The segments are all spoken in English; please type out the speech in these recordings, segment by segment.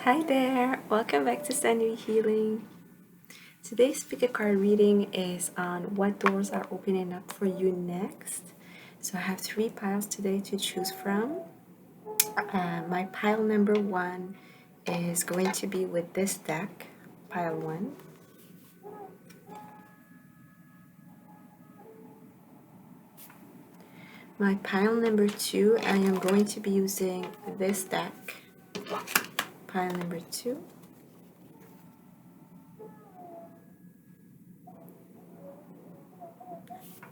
Hi there, welcome back to Sunny Healing. Today's pick a card reading is on what doors are opening up for you next. So I have 3 piles today to choose from. My pile number 1 is going to be with this deck, pile 1. My pile number 2, I am going to be using this deck, pile number 2.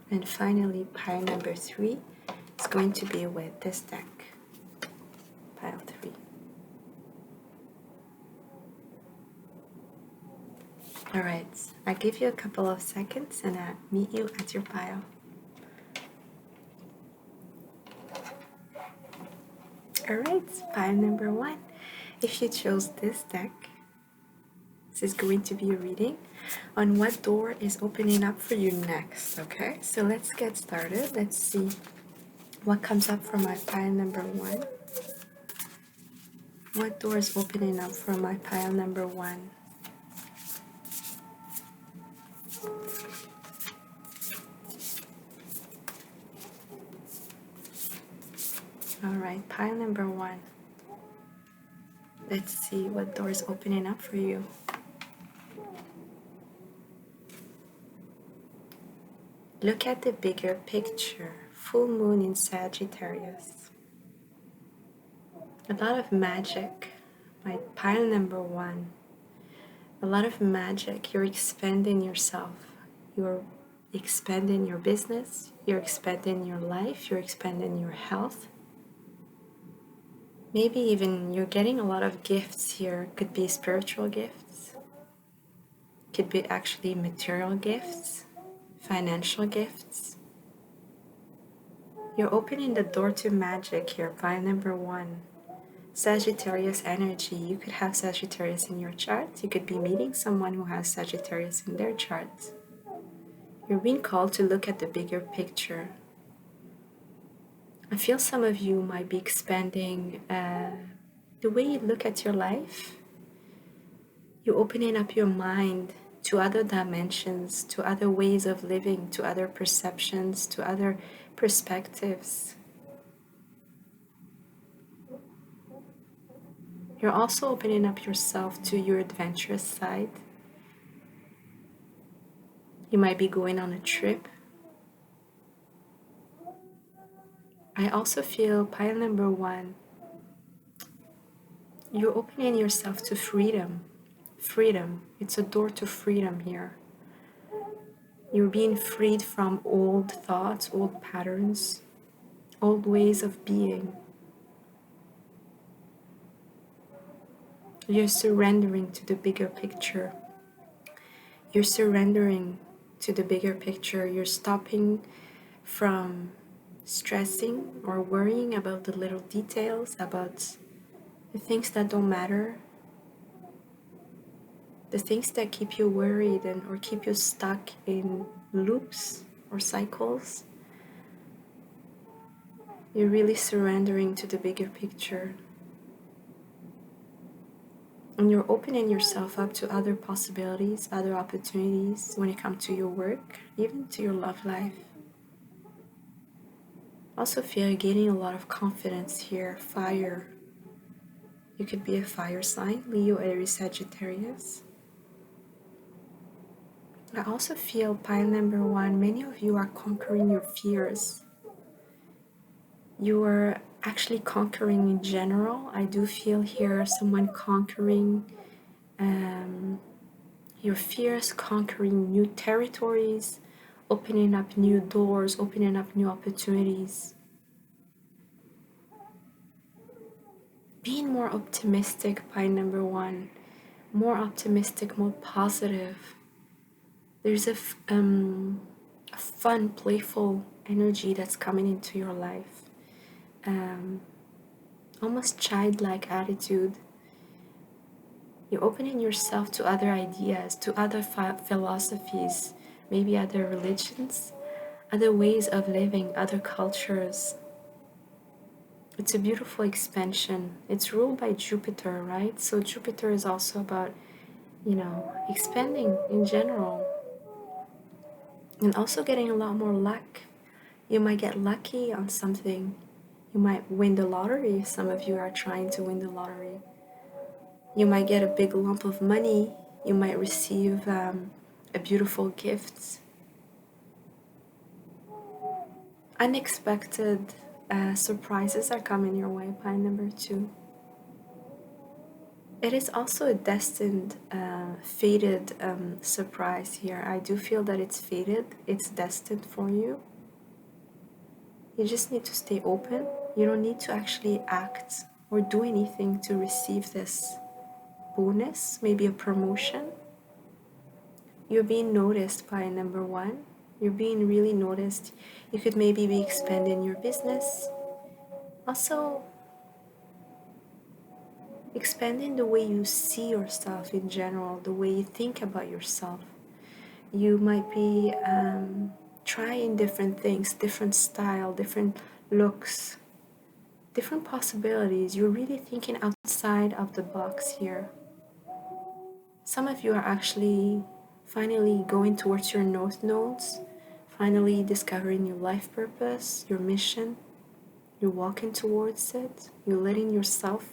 And finally, pile number 3 is going to be with this deck, pile 3. Alright, I'll give you a couple of seconds and I'll meet you at your pile. Alright, pile number 1. If you chose this deck, this is going to be a reading on what door is opening up for you next, okay? So let's get started. Let's see what comes up for my pile number 1. What door is opening up for my pile number 1? Alright, pile number 1. Let's see what door is opening up for you. Look at the bigger picture. Full moon in Sagittarius. A lot of magic. My pile number 1. A lot of magic. You're expanding yourself. You're expanding your business. You're expanding your life. You're expanding your health. Maybe even you're getting a lot of gifts here. Could be spiritual gifts. Could be actually material gifts. Financial gifts. You're opening the door to magic here, pile number 1. Sagittarius energy. You could have Sagittarius in your chart. You could be meeting someone who has Sagittarius in their chart. You're being called to look at the bigger picture. I feel some of you might be expanding the way you look at your life. You're opening up your mind to other dimensions, to other ways of living, to other perceptions, to other perspectives. You're also opening up yourself to your adventurous side. You might be going on a trip. I also feel pile number 1. You're opening yourself to freedom. Freedom. It's a door to freedom here. You're being freed from old thoughts, old patterns, old ways of being. You're surrendering to the bigger picture. You're surrendering to the bigger picture. You're stopping from stressing or worrying about the little details, about the things that don't matter, the things that keep you worried or keep you stuck in loops or cycles. You're really surrendering to the bigger picture. And you're opening yourself up to other possibilities, other opportunities when it comes to your work, even to your love life. Also feel you're gaining a lot of confidence here. Fire. You could be a fire sign, Leo, Aries, Sagittarius. I also feel pile number 1, many of you are conquering your fears. You are actually conquering in general. I do feel here someone conquering your fears, conquering new territories, opening up new doors, opening up new opportunities. Being more optimistic, pile number 1. More optimistic, more positive. There's a fun, playful energy that's coming into your life. Almost childlike attitude. You're opening yourself to other ideas, to other philosophies, maybe other religions, other ways of living, other cultures. It's a beautiful expansion. It's ruled by Jupiter, right? So Jupiter is also about, expanding in general and also getting a lot more luck. You might get lucky on something. You might win the lottery. Some of you are trying to win the lottery. You might get a big lump of money. You might receive a beautiful gift. Unexpected surprises are coming your way, pine number 2. It is also a destined, fated surprise here. I do feel that it's fated, it's destined for you. You just need to stay open. You don't need to actually act or do anything to receive this bonus, maybe a promotion. You're being noticed by number 1. You're being really noticed. You could maybe be expanding your business. Also, expanding the way you see yourself in general, the way you think about yourself. You might be trying different things, different style, different looks, different possibilities. You're really thinking outside of the box here. Some of you are actually finally going towards your north nodes, finally discovering your life purpose, your mission. You're walking towards it. You're letting yourself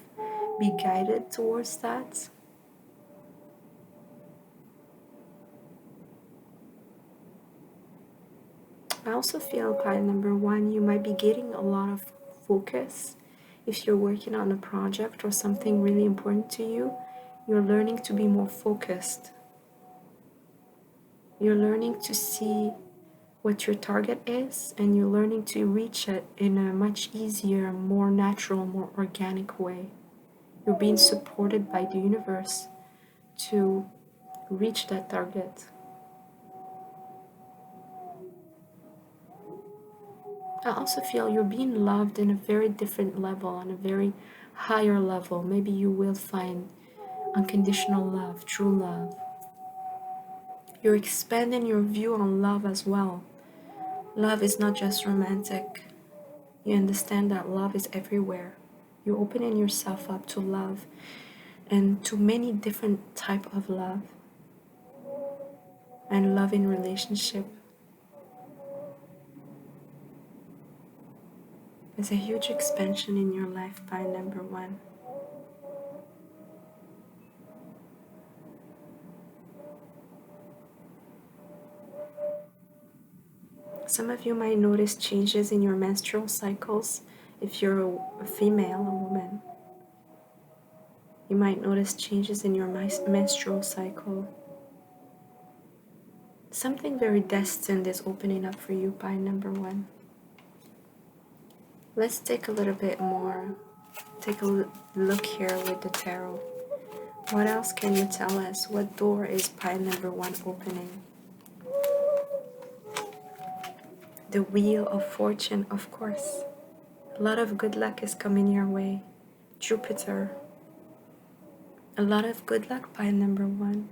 be guided towards that. I also feel by number 1, you might be getting a lot of focus. If you're working on a project or something really important to you, you're learning to be more focused. You're learning to see what your target is, and you're learning to reach it in a much easier, more natural, more organic way. You're being supported by the universe to reach that target. I also feel you're being loved in a very different level, on a very higher level. Maybe you will find unconditional love, true love. You're expanding your view on love as well. Love is not just romantic. You understand that love is everywhere. You're opening yourself up to love and to many different type of love and love in relationship. There's a huge expansion in your life by number 1. Some of you might notice changes in your menstrual cycles. If you're a female, a woman, you might notice changes in your menstrual cycle. Something very destined is opening up for you by number 1. Let's take a little bit more. Take a look here with the tarot. What else can you tell us? What door is pile number 1 opening? The Wheel of Fortune, of course. A lot of good luck is coming your way. Jupiter. A lot of good luck, pile number 1.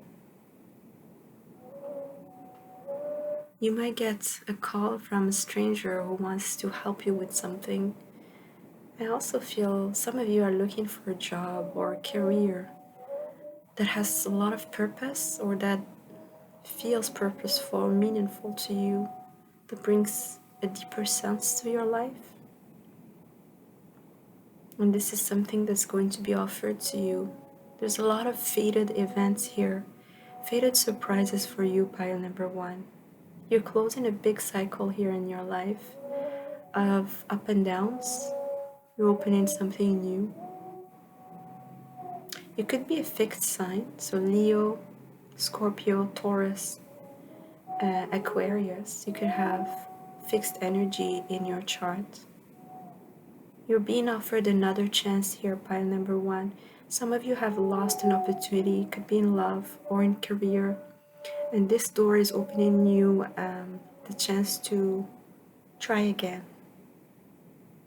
You might get a call from a stranger who wants to help you with something. I also feel some of you are looking for a job or a career that has a lot of purpose, or that feels purposeful or meaningful to you, that brings a deeper sense to your life. And this is something that's going to be offered to you. There's a lot of fated events here, fated surprises for you, pile number 1. You're closing a big cycle here in your life of up and downs. You're opening something new. You could be a fixed sign, so Leo, Scorpio, Taurus, Aquarius. You could have fixed energy in your chart. You're being offered another chance here, pile number 1. Some of you have lost an opportunity. It could be in love or in career. And this door is opening you the chance to try again.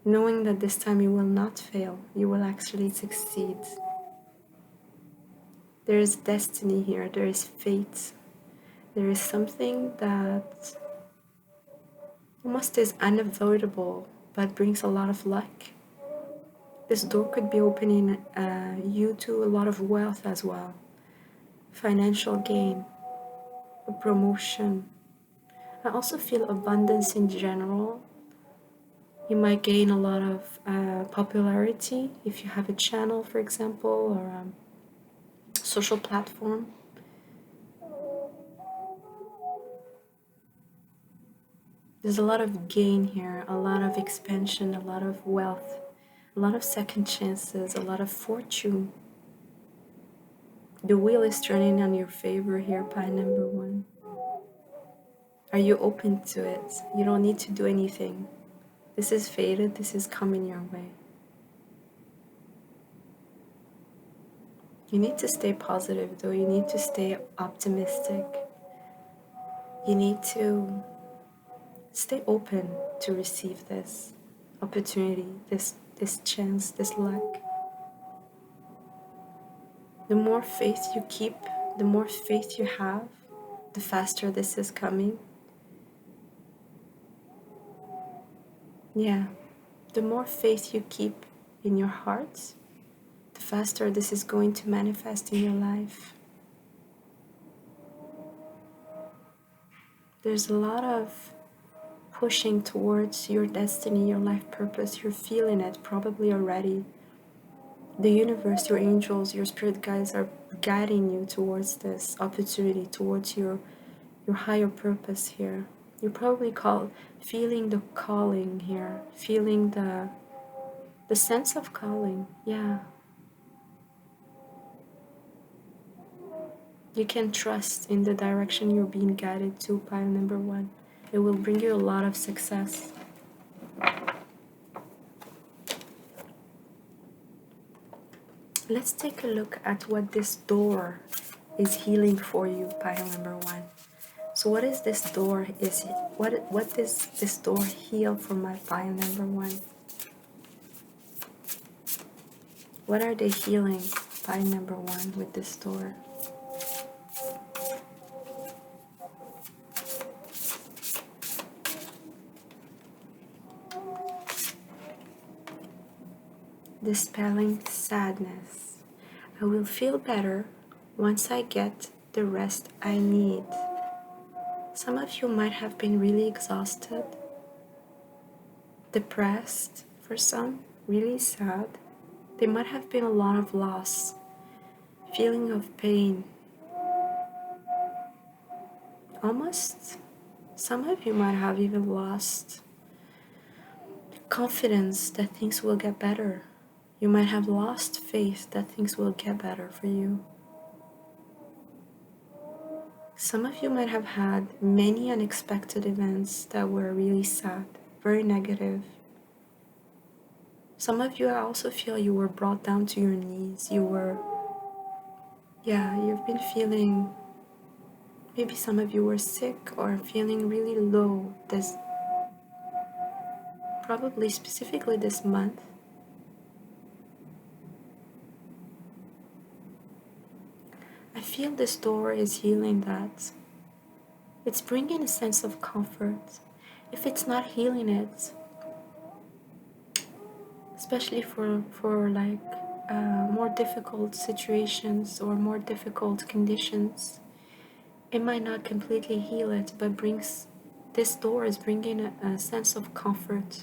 Knowing that this time you will not fail. You will actually succeed. There is destiny here. There is fate. There is something that almost is unavoidable, but brings a lot of luck. This door could be opening you to a lot of wealth as well, financial gain, a promotion. I also feel abundance in general. You might gain a lot of popularity if you have a channel, for example, or a social platform. There's a lot of gain here, a lot of expansion, a lot of wealth, a lot of second chances, a lot of fortune. The wheel is turning on your favor here, pie number 1. Are you open to it? You don't need to do anything. This is fated, this is coming your way. You need to stay positive though, you need to stay optimistic. You need to stay open to receive this opportunity, this chance, this luck. The more faith you keep, the more faith you have, the faster this is coming. Yeah, the more faith you keep in your heart, the faster this is going to manifest in your life. There's a lot of pushing towards your destiny, your life purpose. You're feeling it probably already. The universe, your angels, your spirit guides are guiding you towards this opportunity, towards your higher purpose here. You're probably feeling the calling here, feeling the sense of calling. Yeah. You can trust in the direction you're being guided to, pile number 1. It will bring you a lot of success. Let's take a look at what this door is healing for you, pile number 1. So what is this door? What does this door heal for my pile number 1? What are they healing, pile number 1, with this door? Dispelling sadness. I will feel better once I get the rest I need. Some of you might have been really exhausted, depressed for some, really sad. There might have been a lot of loss, feeling of pain. Almost, some of you might have even lost confidence that things will get better. You might have lost faith that things will get better for you. Some of you might have had many unexpected events that were really sad, very negative. Some of you, I also feel you were brought down to your knees. You've been feeling, maybe some of you were sick or feeling really low probably specifically this month. I feel this door is healing that. It's bringing a sense of comfort. If it's not healing it, especially for more difficult situations or more difficult conditions, it might not completely heal it, but this door is bringing a sense of comfort,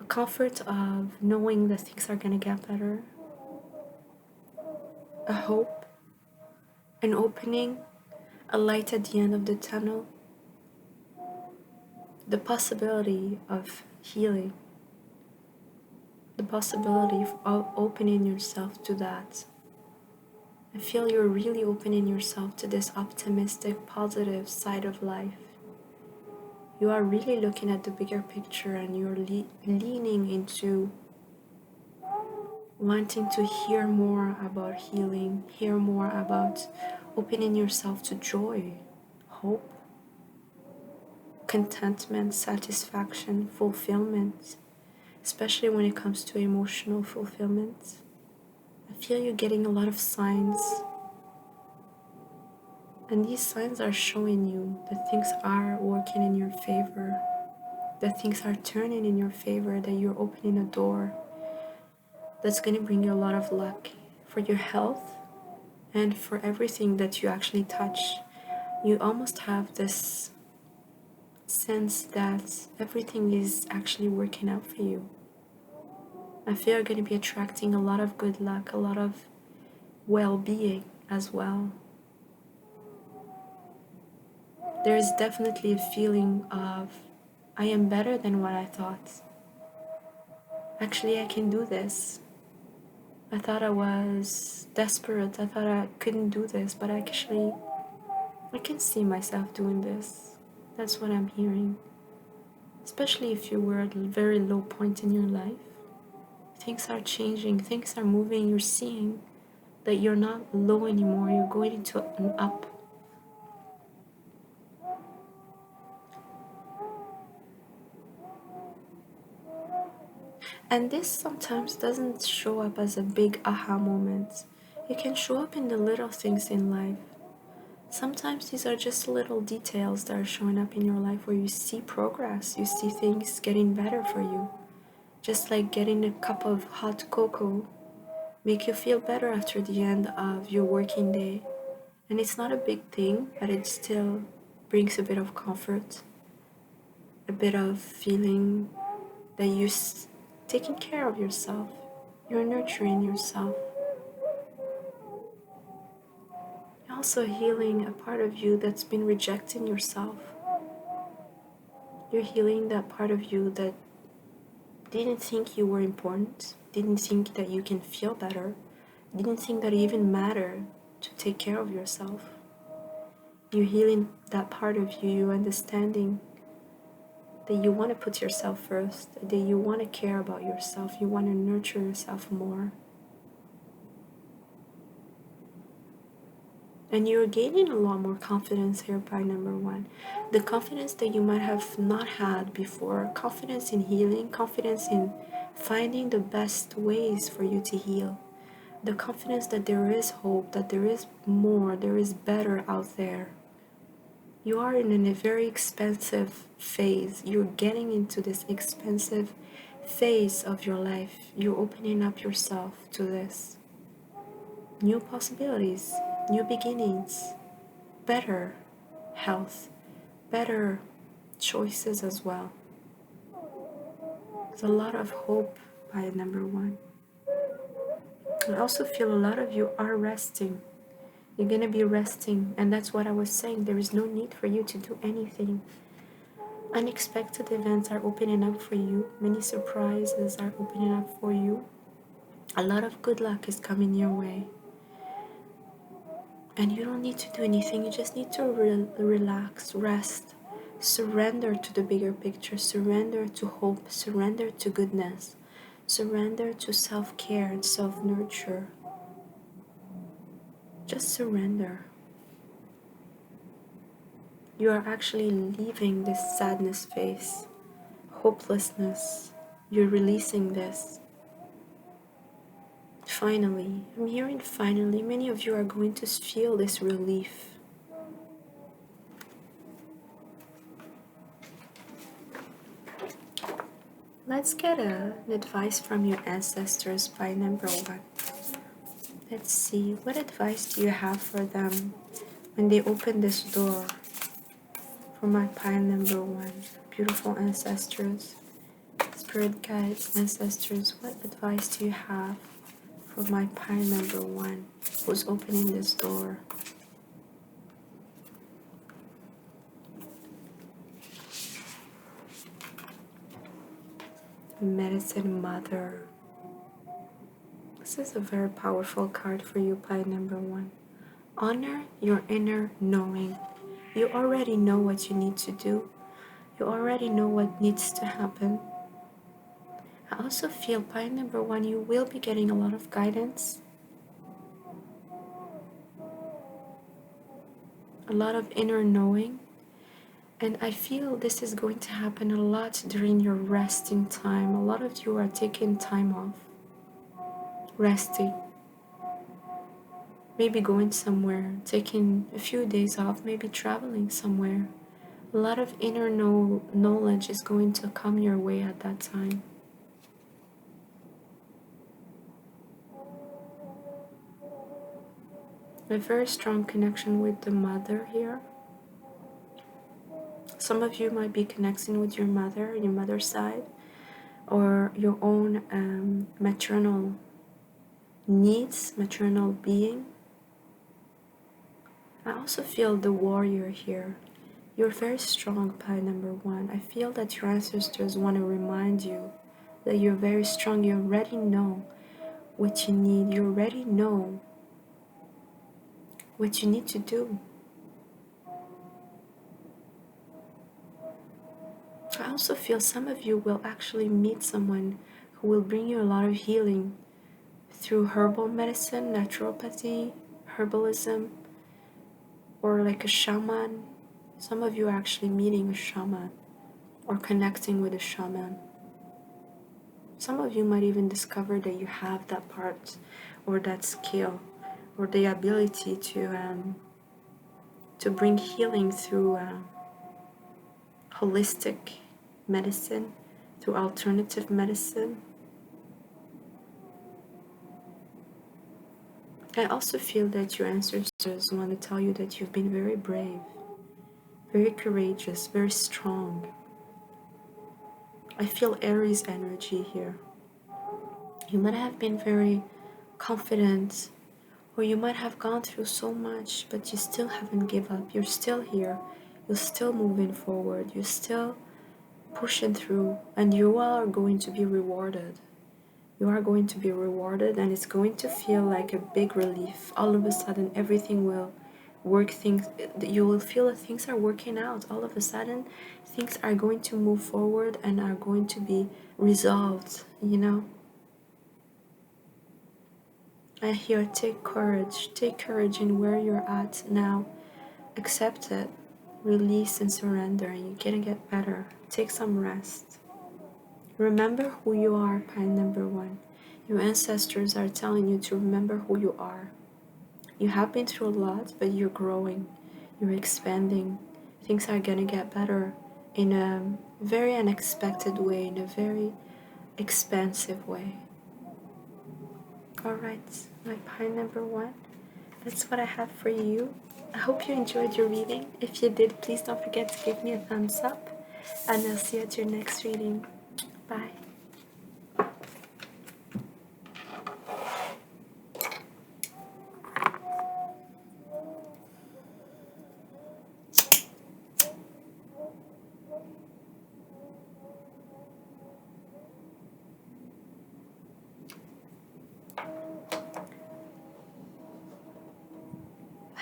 a comfort of knowing that things are going to get better, a hope, an opening, a light at the end of the tunnel, the possibility of healing, the possibility of opening yourself to that. I feel you're really opening yourself to this optimistic, positive side of life. You are really looking at the bigger picture and you're leaning into wanting to hear more about healing, hear more about opening yourself to joy, hope, contentment, satisfaction, fulfillment, especially when it comes to emotional fulfillment. I feel you're getting a lot of signs, and these signs are showing you that things are working in your favor, that things are turning in your favor, that you're opening a door that's going to bring you a lot of luck for your health and for everything that you actually touch. You almost have this sense that everything is actually working out for you. I feel you're going to be attracting a lot of good luck, a lot of well-being as well. There is definitely a feeling of, I am better than what I thought. Actually, I can do this. I thought I was desperate. I thought I couldn't do this, but actually, I can see myself doing this. That's what I'm hearing. Especially if you were at a very low point in your life. Things are changing, things are moving, you're seeing that you're not low anymore, you're going into an up. And this sometimes doesn't show up as a big aha moment. It can show up in the little things in life. Sometimes these are just little details that are showing up in your life where you see progress, you see things getting better for you. Just like getting a cup of hot cocoa make you feel better after the end of your working day. And it's not a big thing, but it still brings a bit of comfort, a bit of feeling that you're taking care of yourself, you're nurturing yourself. You're also healing a part of you that's been rejecting yourself. You're healing that part of you that didn't think you were important, didn't think that you can feel better, didn't think that it even mattered to take care of yourself. You're healing that part of you, you're understanding that you want to put yourself first, that you want to care about yourself, you want to nurture yourself more. And you're gaining a lot more confidence here by number one. The confidence that you might have not had before, confidence in healing, confidence in finding the best ways for you to heal. The confidence that there is hope, that there is more, there is better out there. You are in a very expensive phase. You're getting into this expensive phase of your life. You're opening up yourself to this. New possibilities, new beginnings, better health, better choices as well. There's a lot of hope by number one. I also feel a lot of you are resting. You're going to be resting, and that's what I was saying. There is no need for you to do anything. Unexpected events are opening up for you. Many surprises are opening up for you. A lot of good luck is coming your way. And you don't need to do anything. You just need to relax, rest, surrender to the bigger picture, surrender to hope, surrender to goodness, surrender to self-care and self-nurture. Just surrender. You are actually leaving this sadness phase, hopelessness. You're releasing this. Finally, I'm hearing finally, many of you are going to feel this relief. Let's get an advice from your ancestors by number one. Let's see, what advice do you have for them when they open this door? For my pile number one, beautiful ancestors, spirit guides, ancestors, what advice do you have for my pile number one who's opening this door? Medicine Mother. This is a very powerful card for you, pile number one. Honor your inner knowing. You already know what you need to do. You already know what needs to happen. I also feel pile number one, you will be getting a lot of guidance, a lot of inner knowing, and I feel this is going to happen a lot during your resting time. A lot of you are taking time off, resting, maybe going somewhere, taking a few days off, maybe traveling somewhere. A lot of inner knowledge is going to come your way at that time. A very strong connection with the mother here. Some of you might be connecting with your mother's side, or your own maternal needs, maternal being. I also feel the warrior here. You're very strong, pie number one. I feel that your ancestors want to remind you that you're very strong. You already know what you need. You already know what you need to do. I also feel some of you will actually meet someone who will bring you a lot of healing through herbal medicine, naturopathy, herbalism, or like a shaman. Some of you are actually meeting a shaman or connecting with a shaman. Some of you might even discover that you have that part or that skill or the ability to bring healing through holistic medicine, through alternative medicine. I also feel that your ancestors want to tell you that you've been very brave, very courageous, very strong. I feel Aries energy here. You might have been very confident, or you might have gone through so much, but you still haven't given up. You're still here. You're still moving forward. You're still pushing through, and you are going to be rewarded. You are going to be rewarded, and it's going to feel like a big relief. All of a sudden, everything will work. You will feel that things are working out. All of a sudden, things are going to move forward and are going to be resolved, you know. I hear take courage in where you're at now. Accept it, release and surrender, and you're gonna get better. Take some rest. Remember who you are, pine number one. Your ancestors are telling you to remember who you are. You have been through a lot, but you're growing, you're expanding. Things are gonna get better in a very unexpected way, in a very expansive way. Alright, my pine number one. That's what I have for you. I hope you enjoyed your reading. If you did, please don't forget to give me a thumbs up. And I'll see you at your next reading. Bye.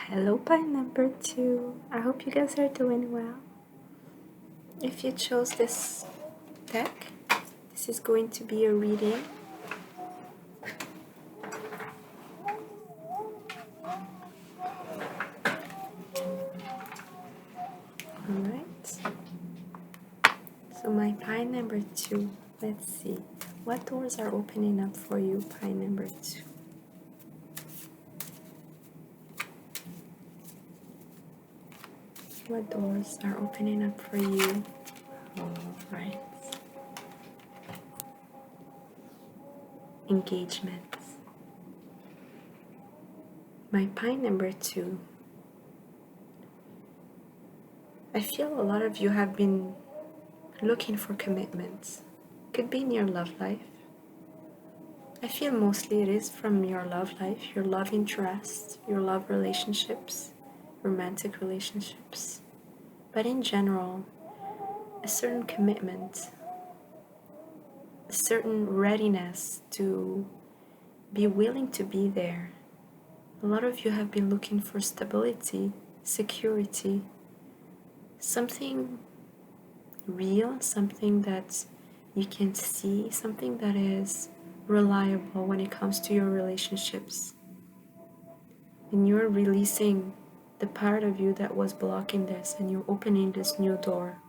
Hello, pine number two. I hope you guys are doing well. If you chose this deck, this is going to be a reading. Alright. So my pine number two. Let's see. What doors are opening up for you, pine number two? What doors are opening up for you? Alright. Engagements. My pine number two. I feel a lot of you have been looking for commitments. Could be in your love life. I feel mostly it is from your love life, your love interest, your love relationships, romantic relationships. But in general, a certain commitment, a certain readiness to be willing to be there. A lot of you have been looking for stability, security, something real, something that you can see, something that is reliable when it comes to your relationships. And you're releasing the part of you that was blocking this, and you're opening this new door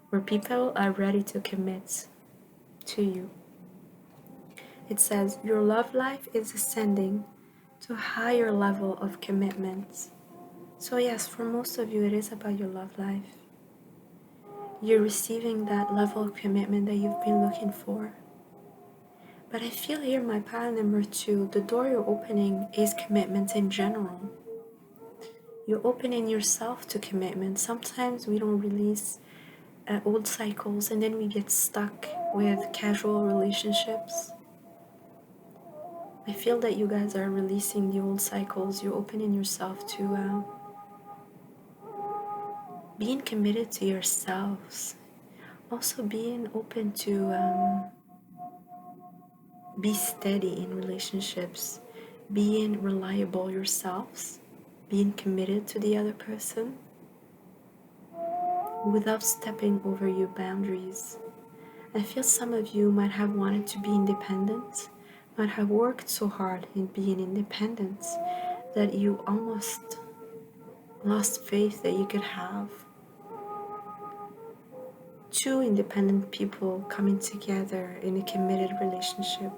where people are ready to commit to you. It says your love life is ascending to a higher level of commitment. So yes, for most of you it is about your love life. You're receiving that level of commitment that you've been looking for. But I feel here, my pile number two, the door you're opening is commitment in general. You're opening yourself to commitment. Sometimes we don't release old cycles and then we get stuck with casual relationships. I feel that you guys are releasing the old cycles. You're opening yourself to being committed to yourselves. Also being open to be steady in relationships, being reliable yourselves, being committed to the other person without stepping over your boundaries. I feel some of you might have wanted to be independent, might have worked so hard in being independent that you almost lost faith that you could have two independent people coming together in a committed relationship.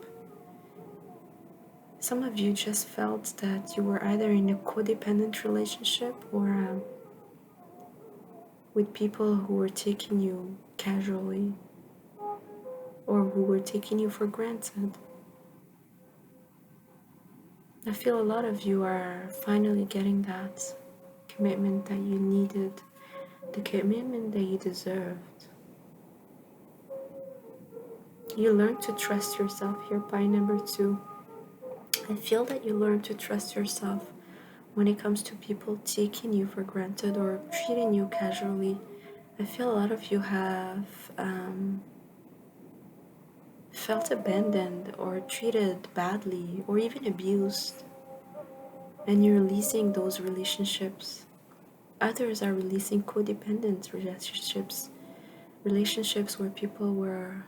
Some of you just felt that you were either in a codependent relationship or with people who were taking you casually or who were taking you for granted. I feel a lot of you are finally getting that commitment that you needed, the commitment that you deserved. You learned to trust yourself here by number 2. I feel that you learn to trust yourself when it comes to people taking you for granted or treating you casually. I feel a lot of you have felt abandoned or treated badly or even abused, and you're releasing those relationships. Others are releasing codependent relationships where people were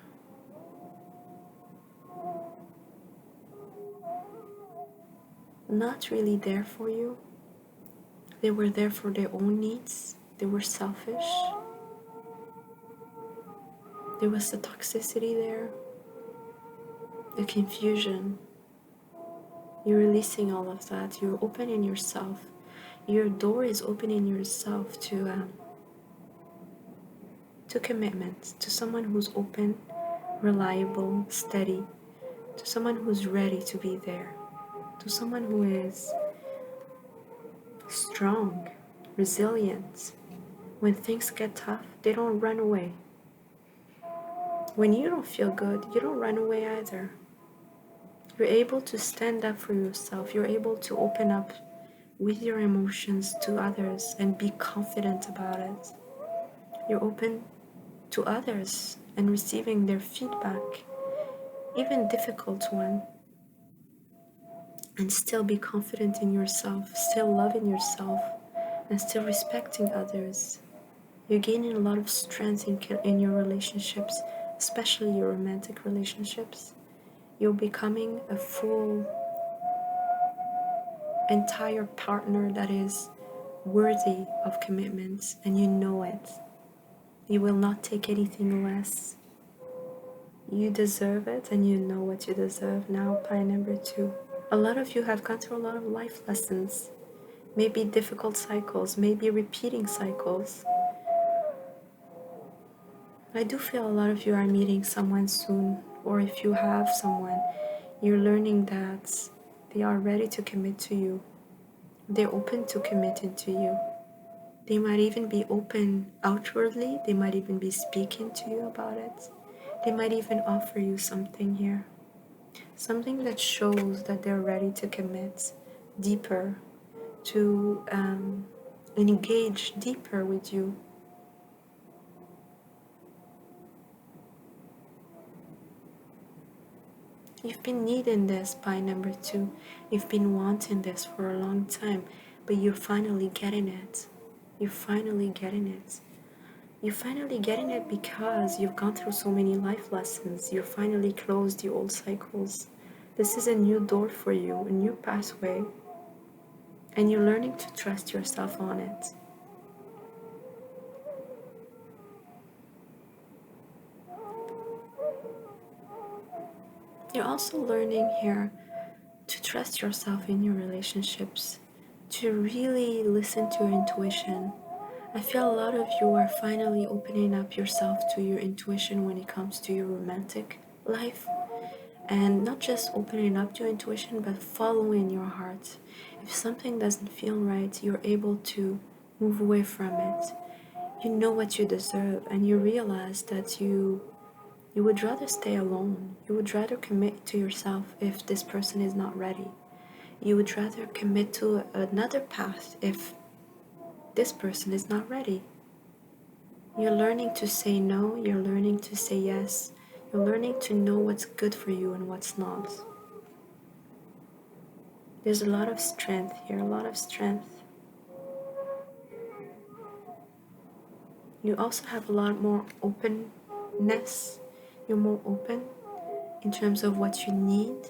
not really there for you. They were there for their own needs. They were selfish. There was the toxicity there, the confusion. You're releasing all of that. You're opening yourself. Your door is opening yourself to commitment, to someone who's open, reliable, steady, to someone who's ready to be there, to someone who is strong, resilient. When things get tough, they don't run away. When you don't feel good, you don't run away either. You're able to stand up for yourself. You're able to open up with your emotions to others and be confident about it. You're open to others and receiving their feedback, even difficult one, and still be confident in yourself, still loving yourself, and still respecting others. You're gaining a lot of strength in your relationships, especially your romantic relationships. You're becoming a full, entire partner that is worthy of commitment, and you know it. You will not take anything less. You deserve it, and you know what you deserve now. Pie number 2. A lot of you have gone through a lot of life lessons, maybe difficult cycles, maybe repeating cycles. I do feel a lot of you are meeting someone soon, or if you have someone, you're learning that they are ready to commit to you. They're open to committing to you. They might even be open outwardly. They might even be speaking to you about it. They might even offer you something here. Something that shows that they're ready to commit deeper, to engage deeper with you. You've been needing this by number 2. You've been wanting this for a long time, but you're finally getting it. You're finally getting it. You're finally getting it because you've gone through so many life lessons. You're finally closed the old cycles. This is a new door for you, a new pathway, and you're learning to trust yourself on it. You're also learning here to trust yourself in your relationships, to really listen to your intuition. I feel a lot of you are finally opening up yourself to your intuition when it comes to your romantic life. And not just opening up to your intuition, but following your heart If something doesn't feel right, you're able to move away from it. You know what you deserve, and you realize that you would rather stay alone. You would rather commit to yourself if this person is not ready. You would rather commit to another path if this person is not ready. You're learning to say no, you're learning to say yes, you're learning to know what's good for you and what's not. There's a lot of strength here, a lot of strength. You also have a lot more openness. You're more open in terms of what you need,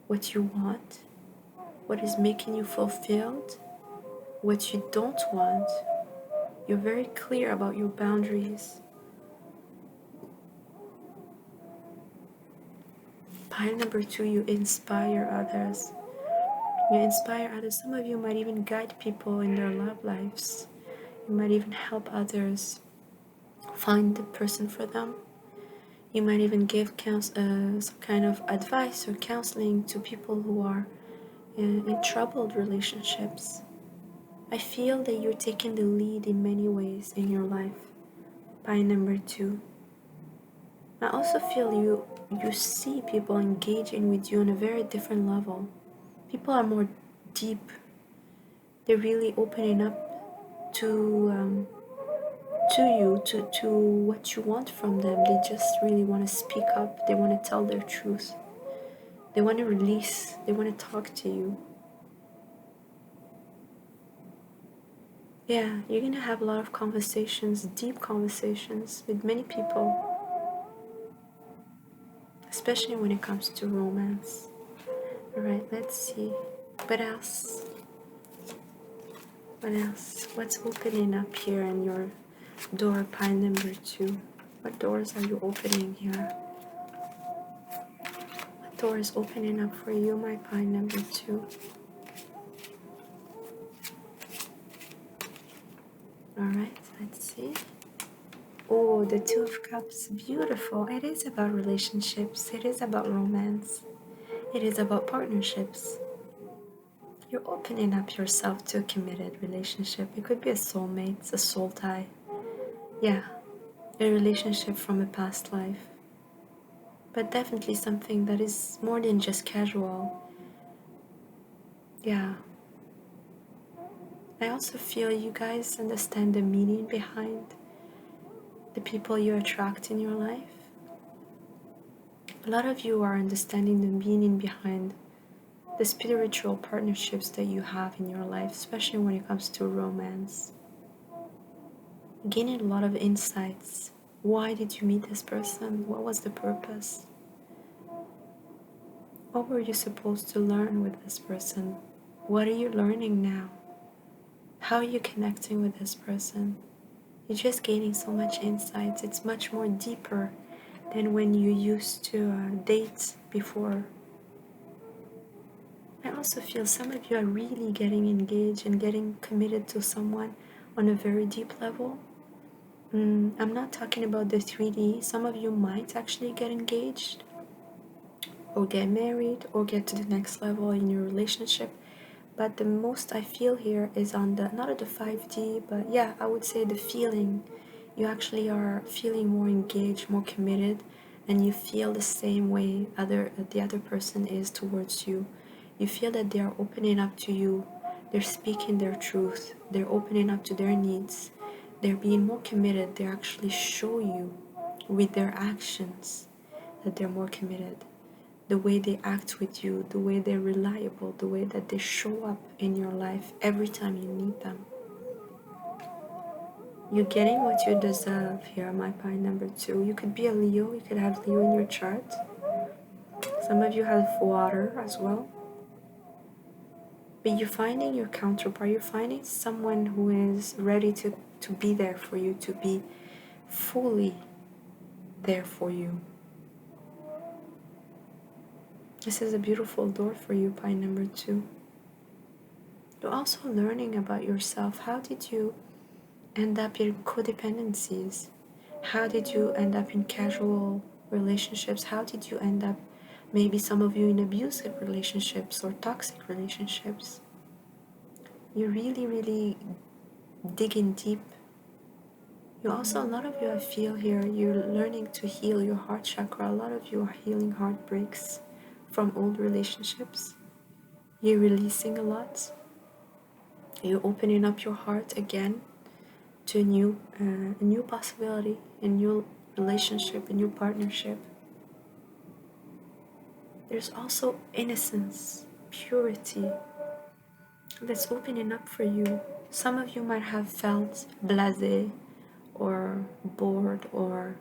what you want, what is making you fulfilled, what you don't want. You're very clear about your boundaries. Pile number 2, you inspire others. You inspire others. Some of you might even guide people in their love lives. You might even help others find the person for them. You might even give some kind of advice or counseling to people who are in troubled relationships. I feel that you're taking the lead in many ways in your life. By number 2, I also feel you see people engaging with you on a very different level. People are more deep. They're really opening up to you, to what you want from them. They just really want to speak up. They want to tell their truth. They want to release. They want to talk to you. Yeah, you're going to have a lot of conversations, deep conversations with many people, especially when it comes to romance. All right, let's see. What else? What else? What's opening up here in your door pile number 2? What doors are you opening here? What door is opening up for you, my pile number 2? Alright, let's see. Oh, the Two of Cups. Beautiful. It is about relationships. It is about romance. It is about partnerships. You're opening up yourself to a committed relationship. It could be a soulmate, a soul tie. Yeah, a relationship from a past life. But definitely something that is more than just casual. Yeah. I also feel you guys understand the meaning behind the people you attract in your life. A lot of you are understanding the meaning behind the spiritual partnerships that you have in your life, especially when it comes to romance. Gaining a lot of insights. Why did you meet this person? What was the purpose? What were you supposed to learn with this person? What are you learning now? How are you connecting with this person? You're just gaining so much insights. It's much more deeper than when you used to date before. I also feel some of you are really getting engaged and getting committed to someone on a very deep level. I'm not talking about the 3D. Some of you might actually get engaged or get married or get to the next level in your relationship. But the most I feel here is on the, not at the 5D, but yeah, I would say the feeling. You actually are feeling more engaged, more committed, and you feel the same way the other person is towards you. You feel that they are opening up to you. They're speaking their truth. They're opening up to their needs. They're being more committed. They actually show you with their actions that they're more committed. The way they act with you, the way they're reliable, the way that they show up in your life every time you need them. You're getting what you deserve here, my pie number 2. You could be a Leo, you could have Leo in your chart. Some of you have water as well. But you're finding your counterpart, you're finding someone who is ready to be there for you, to be fully there for you. This is a beautiful door for you, pie number 2. You're also learning about yourself. How did you end up in codependencies? How did you end up in casual relationships? How did you end up Maybe some of you in abusive relationships or toxic relationships. You're really digging deep. You also, a lot of you, I feel here, you're learning to heal your heart chakra. A lot of you are healing heartbreaks from old relationships. You're releasing a lot. You're opening up your heart again to a new possibility, a new relationship, a new partnership. There's also innocence, purity that's opening up for you. Some of you might have felt blasé or bored or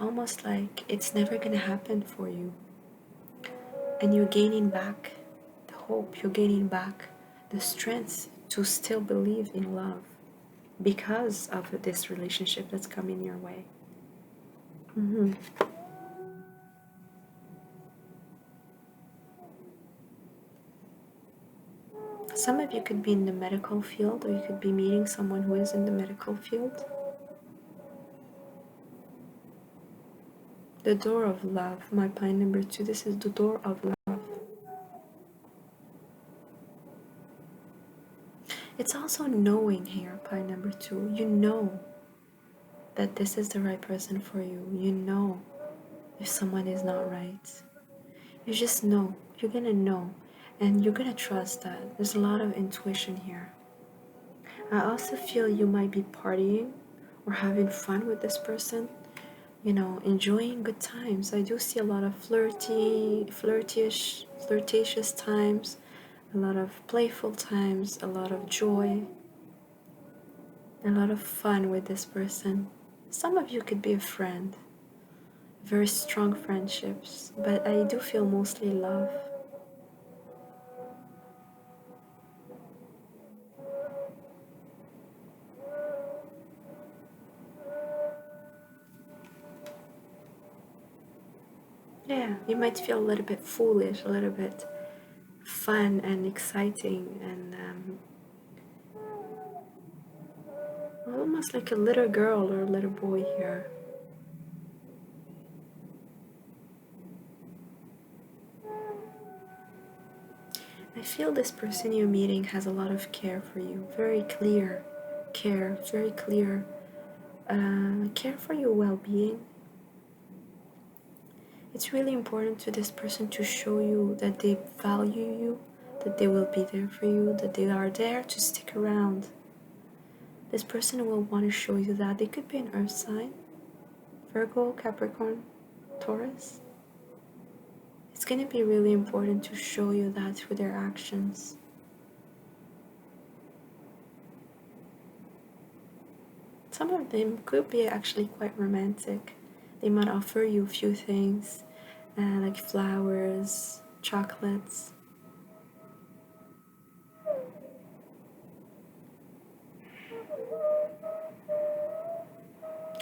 almost like it's never gonna happen for you. And you're gaining back the hope, you're gaining back the strength to still believe in love because of this relationship that's coming your way. Some of you could be in the medical field, or you could be meeting someone who is in the medical field. The door of love, my pine number 2, this is the door of love. It's also knowing here, pine number 2. You know that this is the right person for you. You know if someone is not right. You just know. You're gonna know. And you're gonna trust that. There's a lot of intuition here. I also feel you might be partying or having fun with this person. You know, enjoying good times. I do see a lot of flirtatious times, a lot of playful times, a lot of joy, a lot of fun with this person. Some of you could be a friend, very strong friendships, but I do feel mostly love. Yeah, you might feel a little bit foolish, a little bit fun and exciting, and almost like a little girl or a little boy here. I feel this person you're meeting has a lot of care for you, very clear care, very clear care for your well-being. It's really important to this person to show you that they value you, that they will be there for you, that they are there to stick around. This person will want to show you that. They could be an earth sign, Virgo, Capricorn, Taurus. It's going to be really important to show you that through their actions. Some of them could be actually quite romantic. They might offer you a few things, like flowers, chocolates.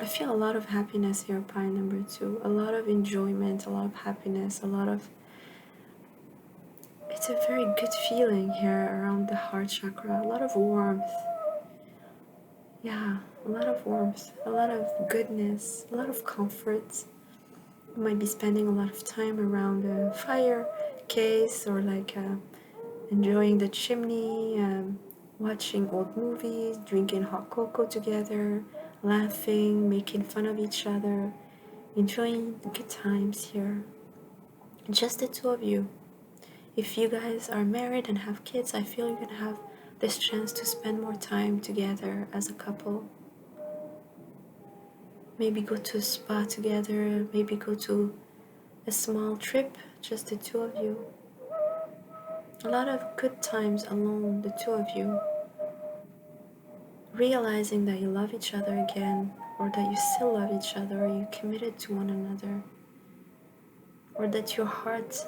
I feel a lot of happiness here, pine number 2. A lot of enjoyment, a lot of happiness, it's a very good feeling here around the heart chakra. A lot of warmth. Yeah, a lot of warmth, a lot of goodness, a lot of comfort. You might be spending a lot of time around a fire case or like enjoying the chimney, watching old movies, drinking hot cocoa together, laughing, making fun of each other, enjoying good times here. Just the two of you. If you guys are married and have kids, I feel you're gonna have this chance to spend more time together as a couple. Maybe go to a spa together, maybe go to a small trip, just the two of you. A lot of good times alone, the two of you. Realizing that you love each other again, or that you still love each other, or you committed to one another, or that your heart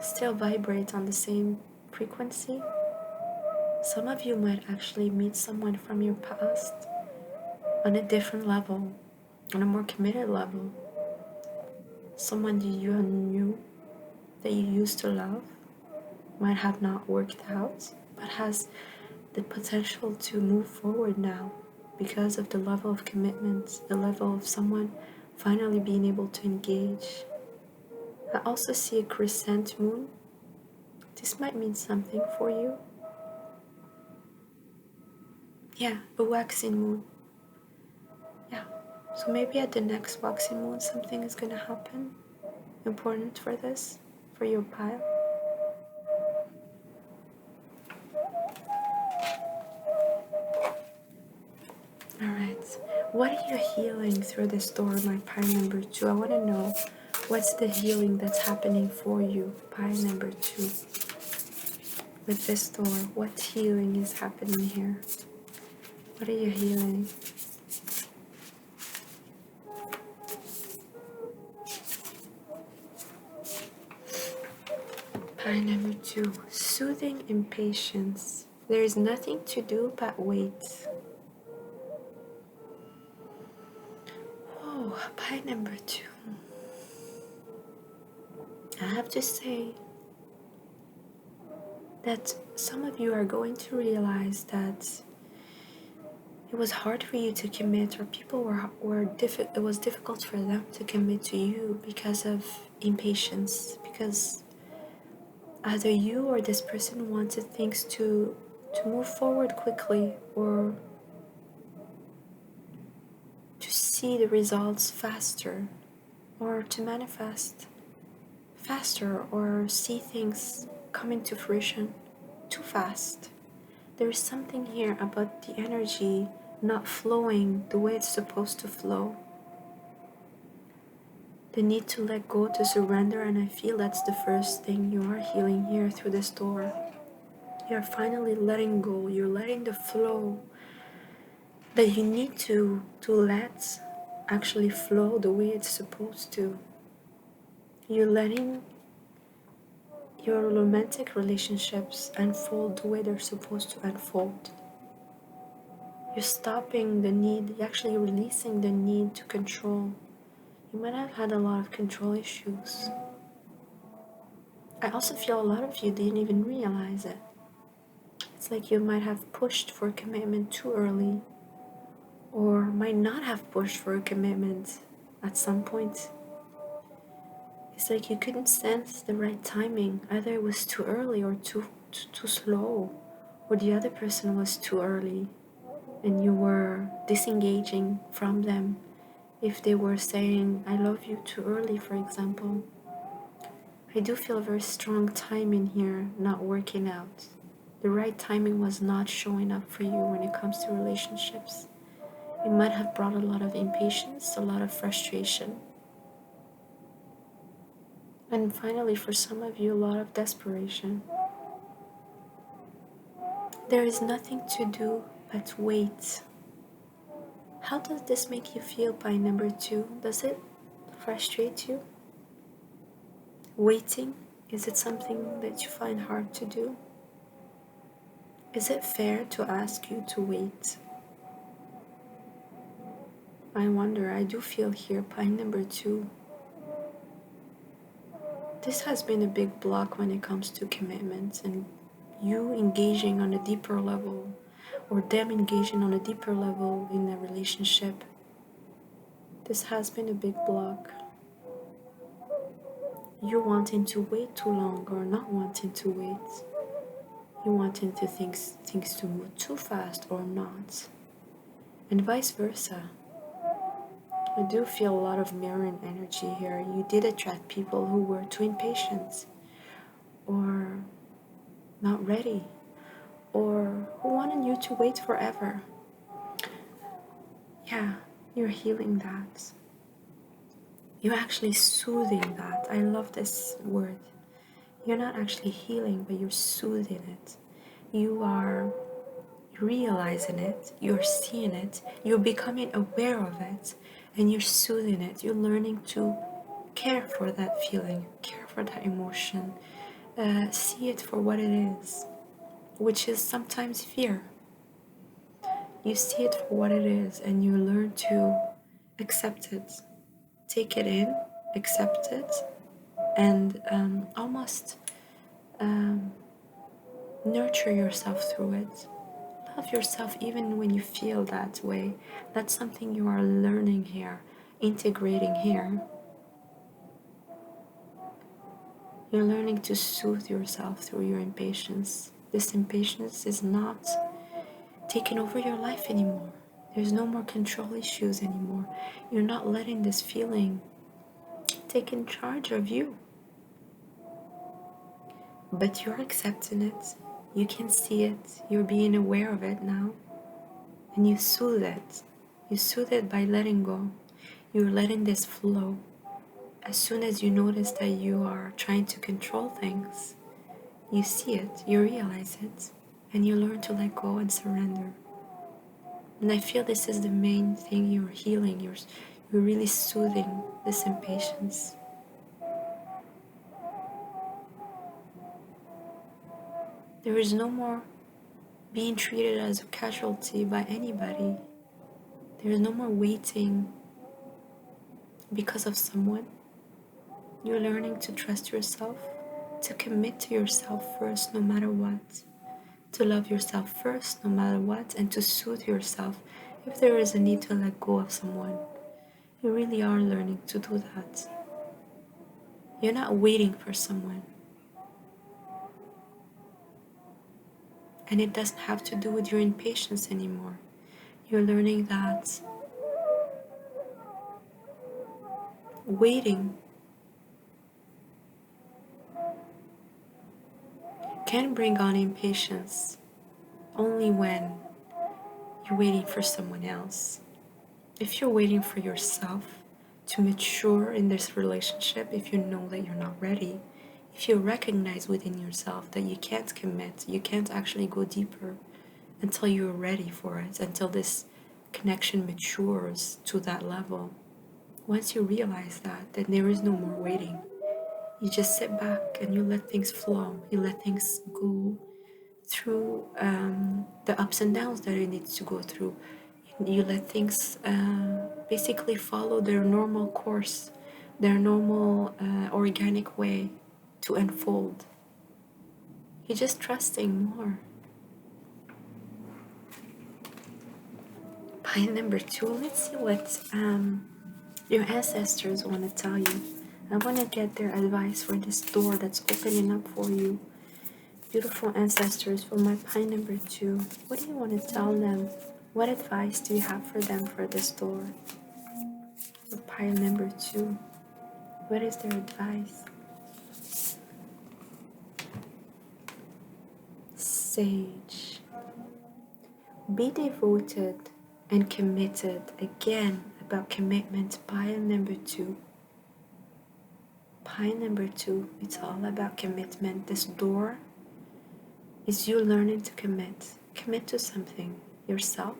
still vibrates on the same frequency. Some of you might actually meet someone from your past on a different level, on a more committed level. Someone that you knew that you used to love might have not worked out, but has the potential to move forward now because of the level of commitment, the level of someone finally being able to engage. I also see a crescent moon. This might mean something for you. Yeah, a waxing moon. Yeah, so maybe at the next waxing moon something is gonna happen important for this, for your pile. Alright, what are you healing through this door, my pile number 2? I want to know what's the healing that's happening for you, pile number 2. With this door, what healing is happening here? What are you healing? Pile number 2, soothing impatience. There is nothing to do but wait. Oh, pile number 2. I have to say that some of you are going to realize that it was hard for you to commit, or people it was difficult for them to commit to you because of impatience, because either you or this person wanted things to move forward quickly, or to see the results faster, or to manifest faster, or see things coming to fruition too fast. There is something here about the energy not flowing the way it's supposed to flow. The need to let go, to surrender, and I feel that's the first thing you are healing here through this door. You're finally letting go, you're letting the flow that you need to let actually flow the way it's supposed to. You're letting your romantic relationships unfold the way they're supposed to unfold. You're stopping the need, you're actually releasing the need to control. You might have had a lot of control issues. I also feel a lot of you didn't even realize it. It's like you might have pushed for a commitment too early, or might not have pushed for a commitment at some point. It's like you couldn't sense the right timing. Either it was too early or too slow, or the other person was too early and you were disengaging from them if they were saying I love you too early, for example. I do feel a very strong timing here not working out. The right timing was not showing up for you when it comes to relationships. It might have brought a lot of impatience, a lot of frustration. And finally, for some of you, a lot of desperation. There is nothing to do but wait. How does this make you feel by number 2? Does it frustrate you? Waiting, is it something that you find hard to do? Is it fair to ask you to wait? I wonder, I do feel here by number 2. This has been a big block when it comes to commitments and you engaging on a deeper level, or them engaging on a deeper level in a relationship. This has been a big block. You wanting to wait too long or not wanting to wait. You wanting to things to move too fast or not. And vice versa. I do feel a lot of mirroring energy here. You did attract people who were too impatient, or not ready, or who wanted you to wait forever. Yeah, you're healing that. You're actually soothing that. I love this word. You're not actually healing, but you're soothing it. You are realizing it, you're seeing it, you're becoming aware of it, and you're soothing it. You're learning to care for that feeling, care for that emotion, see it for what it is, which is sometimes fear. You see it for what it is, and you learn to accept it, take it in, accept it, and almost nurture yourself through it. Love yourself even when you feel that way. That's something you are learning here integrating here. You're learning to soothe yourself through your impatience. This impatience is not taking over your life anymore. There's no more control issues anymore. You're not letting this feeling take in charge of you. But you're accepting it. You can see it. You're being aware of it now. And you soothe it. You soothe it by letting go. You're letting this flow. As soon as you notice that you are trying to control things, you see it, you realize it, and you learn to let go and surrender. And I feel this is the main thing you're healing. You're really soothing this impatience. There is no more being treated as a casualty by anybody. There is no more waiting because of someone. You're learning to trust yourself, to commit to yourself first no matter what, to love yourself first no matter what, and to soothe yourself if there is a need to let go of someone. You really are learning to do that. You're not waiting for someone. And it doesn't have to do with your impatience anymore. You're learning that waiting can bring on impatience only when you're waiting for someone else. If you're waiting for yourself to mature in this relationship, if you know that you're not ready, if you recognize within yourself that you can't commit, you can't actually go deeper until you're ready for it, until this connection matures to that level. Once you realize that, then there is no more waiting. You just sit back and you let things flow. You let things go through the ups and downs that it needs to go through. You let things basically follow their normal course, their normal organic way to unfold. You're just trusting more. Pile number 2, let's see what your ancestors want to tell you. I want to get their advice for this door that's opening up for you. Beautiful ancestors, for my pile number 2, what do you want to tell them? What advice do you have for them for this door? For pile number 2, what is their advice? Sage. Be devoted and committed. Again, about commitment. Pile number 2. Pile number 2, it's all about commitment. This door is you learning to commit. Commit to something. Yourself,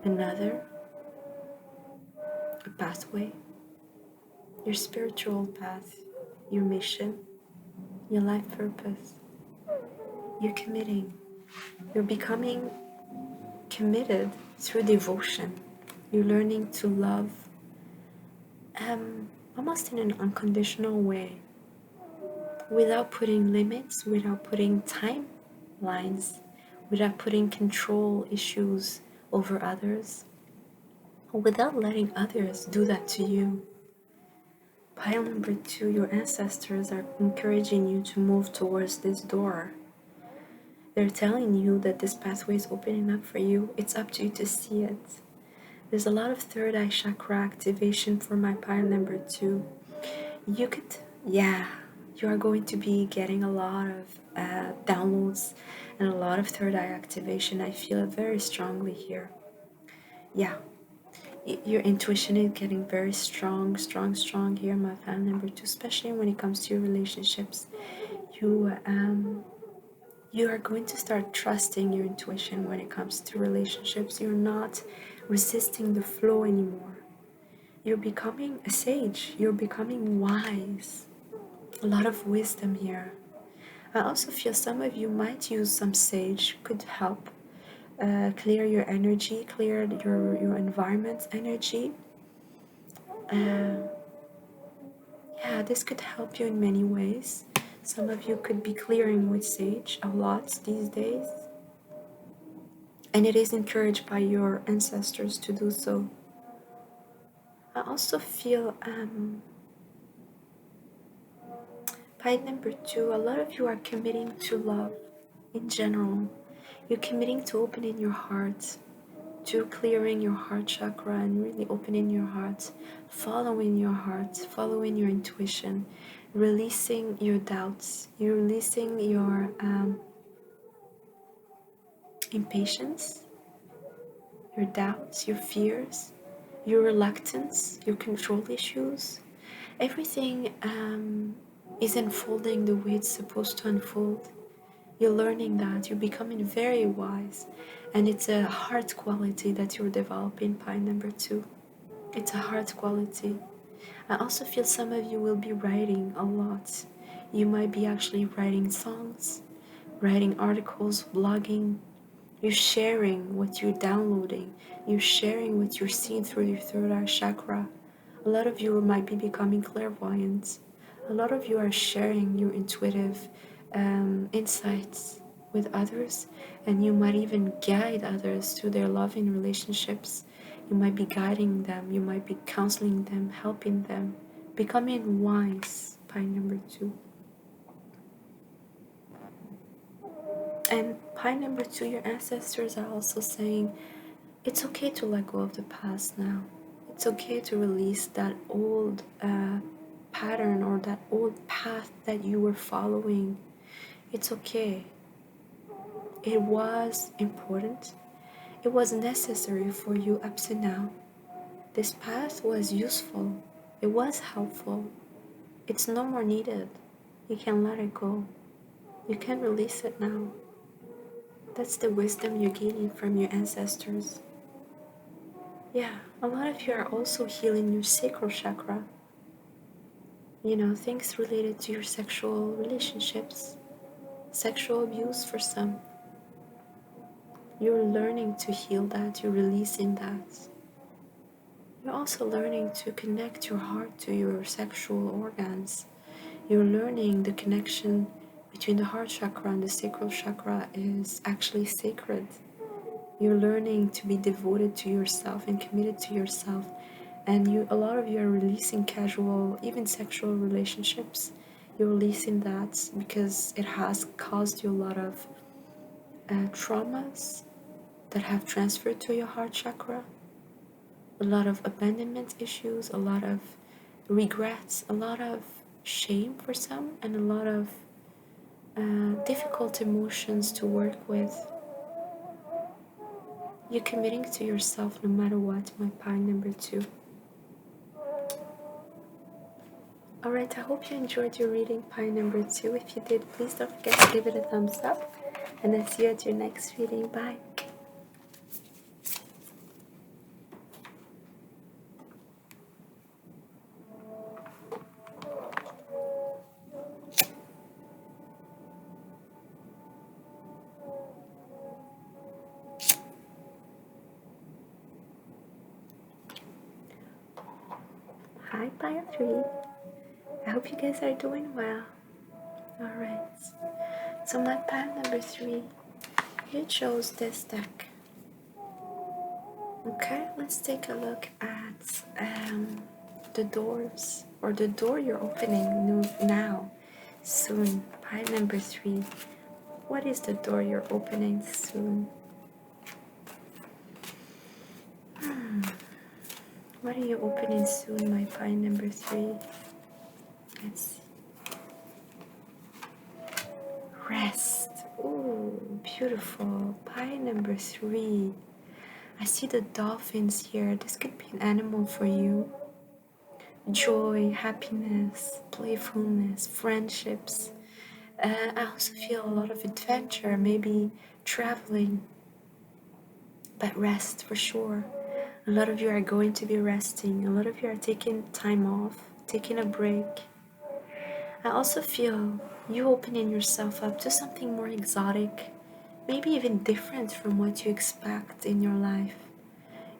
another, a pathway, your spiritual path, your mission, your life purpose. You're committing. You're becoming committed through devotion. You're learning to love almost in an unconditional way, without putting limits, without putting timelines, without putting control issues over others, without letting others do that to you. Pile number 2, your ancestors are encouraging you to move towards this door. They're telling you that this pathway is opening up for you. It's up to you to see it. There's a lot of third eye chakra activation for my pile number 2. You are going to be getting a lot of downloads and a lot of third eye activation. I feel it very strongly here. Yeah, your intuition is getting very strong here, my pile number 2, especially when it comes to your relationships. You are going to start trusting your intuition when it comes to relationships. You're not resisting the flow anymore. You're becoming a sage. You're becoming wise. A lot of wisdom here. I also feel some of you might use some sage, could help clear your energy, clear your environment's energy. Yeah, this could help you in many ways. Some of you could be clearing with sage a lot these days. And it is encouraged by your ancestors to do so. I also feel point number 2, a lot of you are committing to love in general. You're committing to opening your heart, to clearing your heart chakra and really opening your heart, following your heart, following your intuition, releasing your doubts, you're releasing your impatience, your doubts, your fears, your reluctance, your control issues. Everything is unfolding the way it's supposed to unfold. You're learning that, you're becoming very wise, and it's a heart quality that you're developing, point number 2. It's a heart quality. I also feel some of you will be writing a lot. You might be actually writing songs, writing articles, blogging. You're sharing what you're downloading. You're sharing what you're seeing through your third eye chakra. A lot of you might be becoming clairvoyant. A lot of you are sharing your intuitive insights with others, and you might even guide others through their loving relationships. You might be guiding them, you might be counseling them, helping them, becoming wise, point number 2. And point number 2, your ancestors are also saying it's okay to let go of the past now. It's okay to release that old pattern or that old path that you were following. It's okay. It was important. It was necessary for you up to now. This path was useful. It was helpful. It's no more needed. You can let it go. You can release it now. That's the wisdom you're gaining from your ancestors. Yeah, a lot of you are also healing your sacral chakra. You know, things related to your sexual relationships, sexual abuse for some. You're learning to heal that, you're releasing that. You're also learning to connect your heart to your sexual organs. You're learning the connection between the heart chakra and the sacral chakra is actually sacred. You're learning to be devoted to yourself and committed to yourself. And a lot of you are releasing casual, even sexual relationships. You're releasing that because it has caused you a lot of traumas that have transferred to your heart chakra, a lot of abandonment issues, a lot of regrets, a lot of shame for some, and a lot of difficult emotions to work with. You're committing to yourself no matter what, my point number 2. Alright, I hope you enjoyed your reading, point number 2. If you did, please don't forget to give it a thumbs up. And I'll see you at your next reading. Bye. Hi, pile 3. I hope you guys are doing well. Alright. So my pile number 3, you chose this deck. Okay, let's take a look at the doors, or the door you're opening now, soon. Pile number 3. What is the door you're opening soon? What are you opening soon, my pile number 3? Let's see. Rest. Ooh, beautiful. Pile number 3. I see the dolphins here. This could be an animal for you. Joy, happiness, playfulness, friendships. I also feel a lot of adventure, maybe traveling, but rest for sure. A lot of you are going to be resting. A lot of you are taking time off, taking a break. I also feel you opening yourself up to something more exotic, maybe even different from what you expect in your life.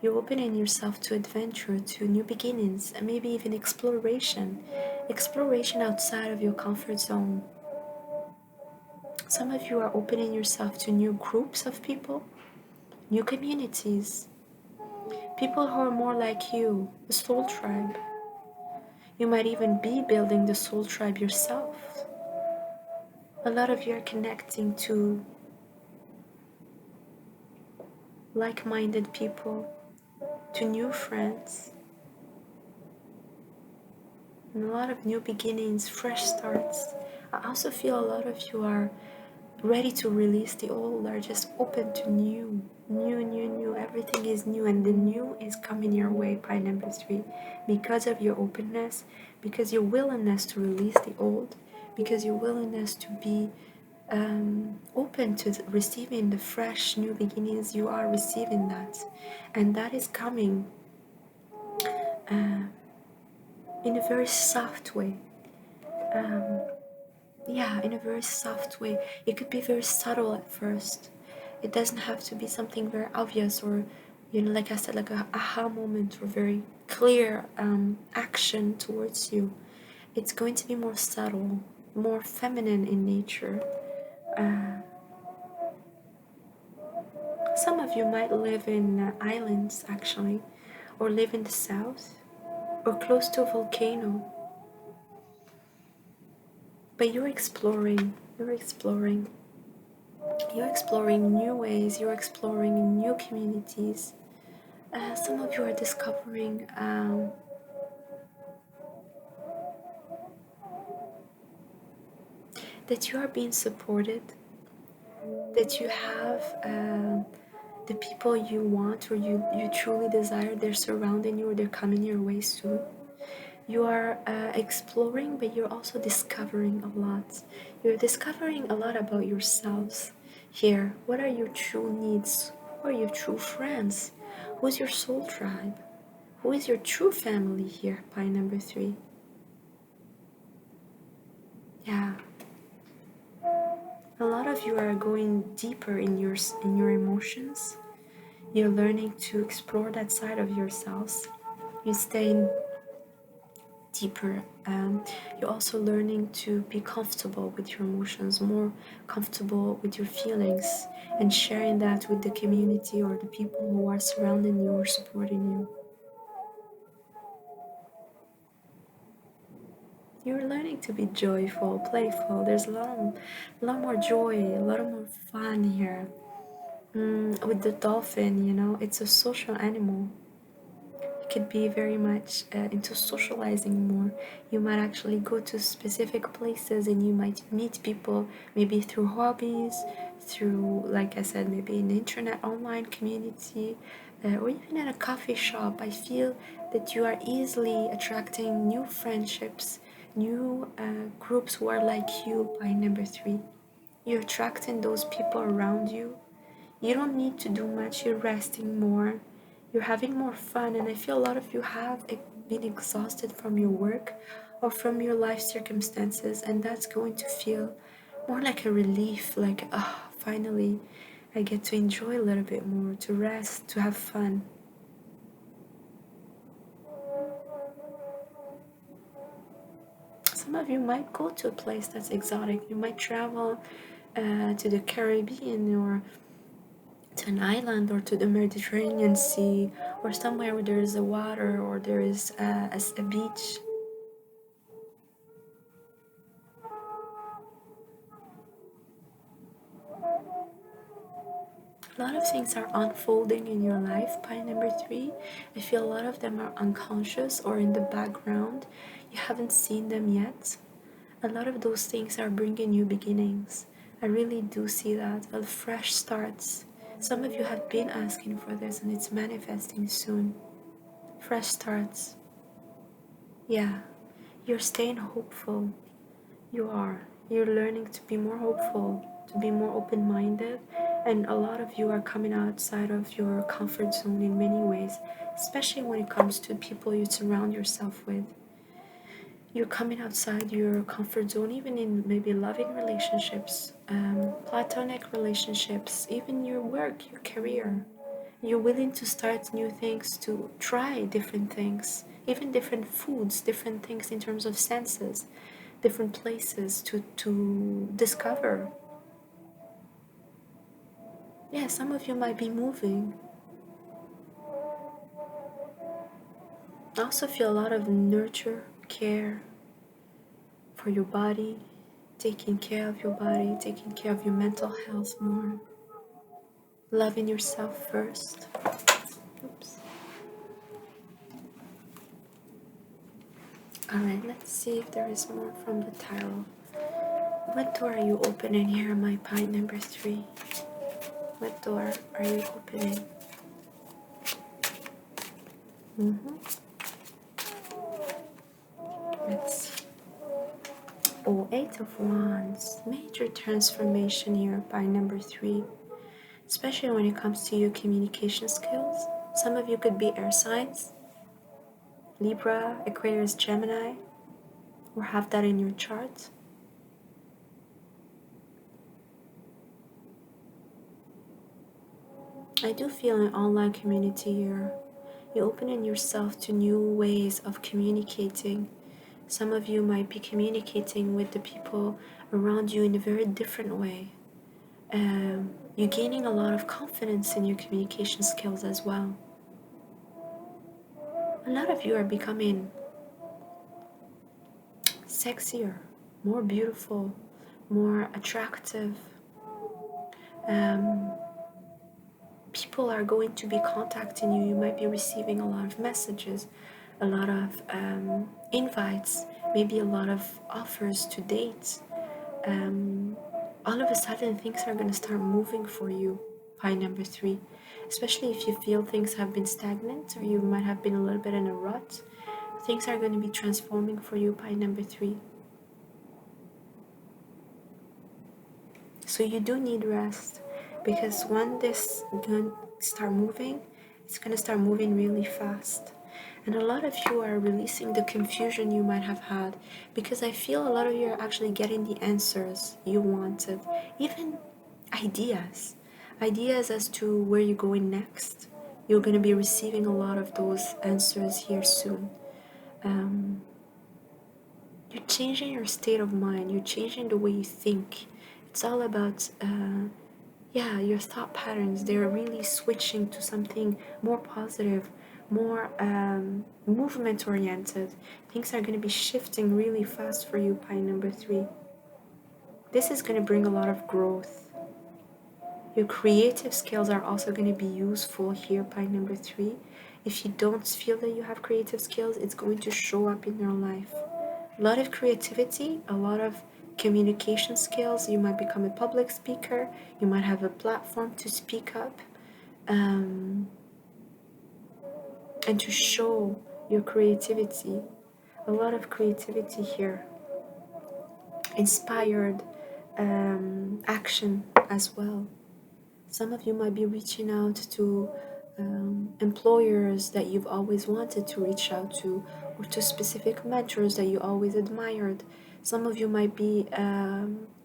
You're opening yourself to adventure, to new beginnings, and maybe even exploration outside of your comfort zone. Some of you are opening yourself to new groups of people, new communities. People who are more like you, the soul tribe. You might even be building the soul tribe yourself. A lot of you are connecting to like-minded people, to new friends, and a lot of new beginnings, fresh starts. I also feel a lot of you are ready to release the old, are just open to new. Everything is new, and the new is coming your way by number 3 because of your openness, because your willingness to release the old, because your willingness to be open to receiving the fresh new beginnings. You are receiving that, and that is coming uh, in a very soft way. Um, yeah, in a very soft way. It could be very subtle at first. It doesn't have to be something very obvious, or, like I said, like a aha moment or very clear action towards you. It's going to be more subtle, more feminine in nature. Uh, some of you might live in islands, actually, or live in the south, or close to a volcano. But you're exploring, you're exploring new ways, you're exploring new communities. Some of you are discovering that you are being supported, that you have the people you want or you truly desire, they're surrounding you or they're coming your way soon. You are exploring, but you're also discovering a lot. You're discovering a lot about yourselves here. What are your true needs? Who are your true friends? Who's your soul tribe? Who is your true family here by number 3? Yeah. A lot of you are going deeper in your emotions. You're learning to explore that side of yourselves. You're staying deeper. You're also learning to be comfortable with your emotions, more comfortable with your feelings, and sharing that with the community or the people who are surrounding you or supporting you. You're learning to be joyful, playful. There's a lot more joy, a lot more fun here. With the dolphin, it's a social animal. You could be very much into socializing more. You might actually go to specific places and you might meet people, maybe through hobbies, through, like I said, maybe an internet online community, or even at a coffee shop. I feel that you are easily attracting new friendships, new groups who are like you by number 3. You're attracting those people around you. You don't need to do much, you're resting more, you're having more fun, and I feel a lot of you have been exhausted from your work or from your life circumstances, and that's going to feel more like a relief, like, finally, I get to enjoy a little bit more, to rest, to have fun. Some of you might go to a place that's exotic. You might travel to the Caribbean or to an island or to the Mediterranean Sea or somewhere where there is a water or there is a beach. A lot of things are unfolding in your life by number 3. I feel a lot of them are unconscious or in the background. You haven't seen them yet. A lot of those things are bringing new beginnings. I really do see that. Fresh starts. Some of you have been asking for this and it's manifesting soon. Fresh starts. Yeah, you're staying hopeful. You are. You're learning to be more hopeful, to be more open minded, and a lot of you are coming outside of your comfort zone in many ways, especially when it comes to people you surround yourself with. You're coming outside your comfort zone, even in maybe loving relationships, platonic relationships, even your work, your career. You're willing to start new things, to try different things, even different foods, different things in terms of senses, different places to discover. Yeah, some of you might be moving. I also feel a lot of nurture, care for your body, taking care of your body, taking care of your mental health more, loving yourself first. Oops. Alright, let's see if there is more from the tarot. What door are you opening here, my pie number 3? What door are you opening? Let's see. Oh, 8 of Wands. Major transformation here, pie number 3. Especially when it comes to your communication skills. Some of you could be air signs, Libra, Aquarius, Gemini, or have that in your chart. I do feel an online community here. You're opening yourself to new ways of communicating. Some of you might be communicating with the people around you in a very different way. You're gaining a lot of confidence in your communication skills as well. A lot of you are becoming sexier, more beautiful, more attractive. People are going to be contacting you. You might be receiving a lot of messages, a lot of invites, maybe a lot of offers to date. All of a sudden, things are going to start moving for you, pie number 3. Especially if you feel things have been stagnant or you might have been a little bit in a rut. Things are going to be transforming for you, pie number 3. So you do need rest, because when this gun start moving, it's going to start moving really fast. And a lot of you are releasing the confusion you might have had, because I feel a lot of you are actually getting the answers you wanted, even ideas as to where you're going next. You're going to be receiving a lot of those answers here soon. You're changing your state of mind, you're changing the way you think. It's all about your thought patterns. They're really switching to something more positive, more movement oriented. Things are going to be shifting really fast for you, pie number 3. This is going to bring a lot of growth. Your creative skills are also going to be useful here, pie number 3. If you don't feel that you have creative skills, it's going to show up in your life. A lot of creativity, a lot of communication skills. You might become a public speaker, you might have a platform to speak up and to show your creativity. A lot of creativity here, inspired action as well. Some of you might be reaching out to employers that you've always wanted to reach out to, or to specific mentors that you always admired. Some of you might be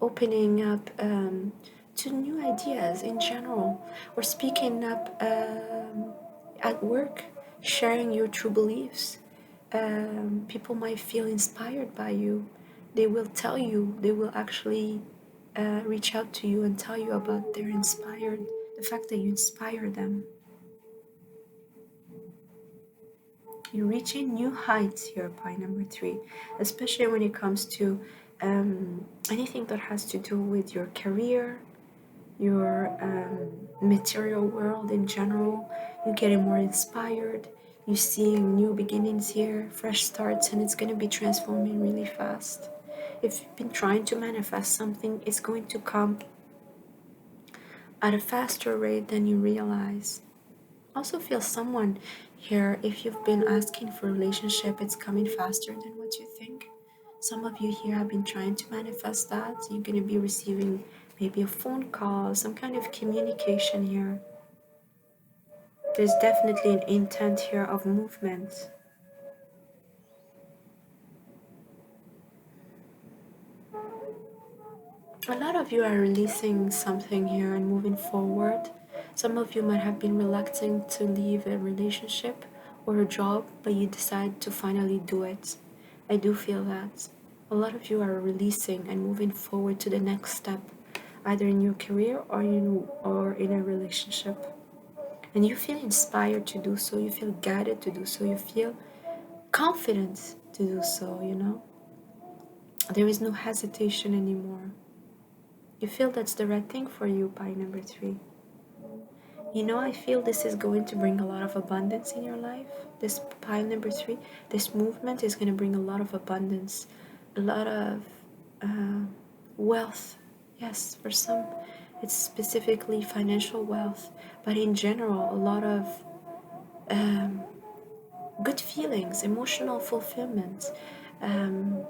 opening up to new ideas in general, or speaking up at work, sharing your true beliefs. People might feel inspired by you. They will tell you, they will actually reach out to you and tell you about the fact that you inspire them. You're reaching new heights here, pie number 3, especially when it comes to anything that has to do with your career, your material world in general. You're getting more inspired. You're seeing new beginnings here, fresh starts, and it's going to be transforming really fast. If you've been trying to manifest something, it's going to come at a faster rate than you realize. Also feel someone here, if you've been asking for a relationship, it's coming faster than what you think. Some of you here have been trying to manifest that. You're going to be receiving maybe a phone call, some kind of communication here. There's definitely an intent here of movement. A lot of you are releasing something here and moving forward. Some of you might have been reluctant to leave a relationship or a job, but you decide to finally do it. I do feel that. A lot of you are releasing and moving forward to the next step, either in your career or in a relationship. And you feel inspired to do so, you feel guided to do so, you feel confident to do so, you know? There is no hesitation anymore. You feel that's the right thing for you by number 3. You know, I feel this is going to bring a lot of abundance in your life. This pile number 3, this movement is going to bring a lot of abundance, a lot of uh, wealth. Yes, for some, it's specifically financial wealth, but in general, a lot of um, good feelings, emotional fulfillment, um,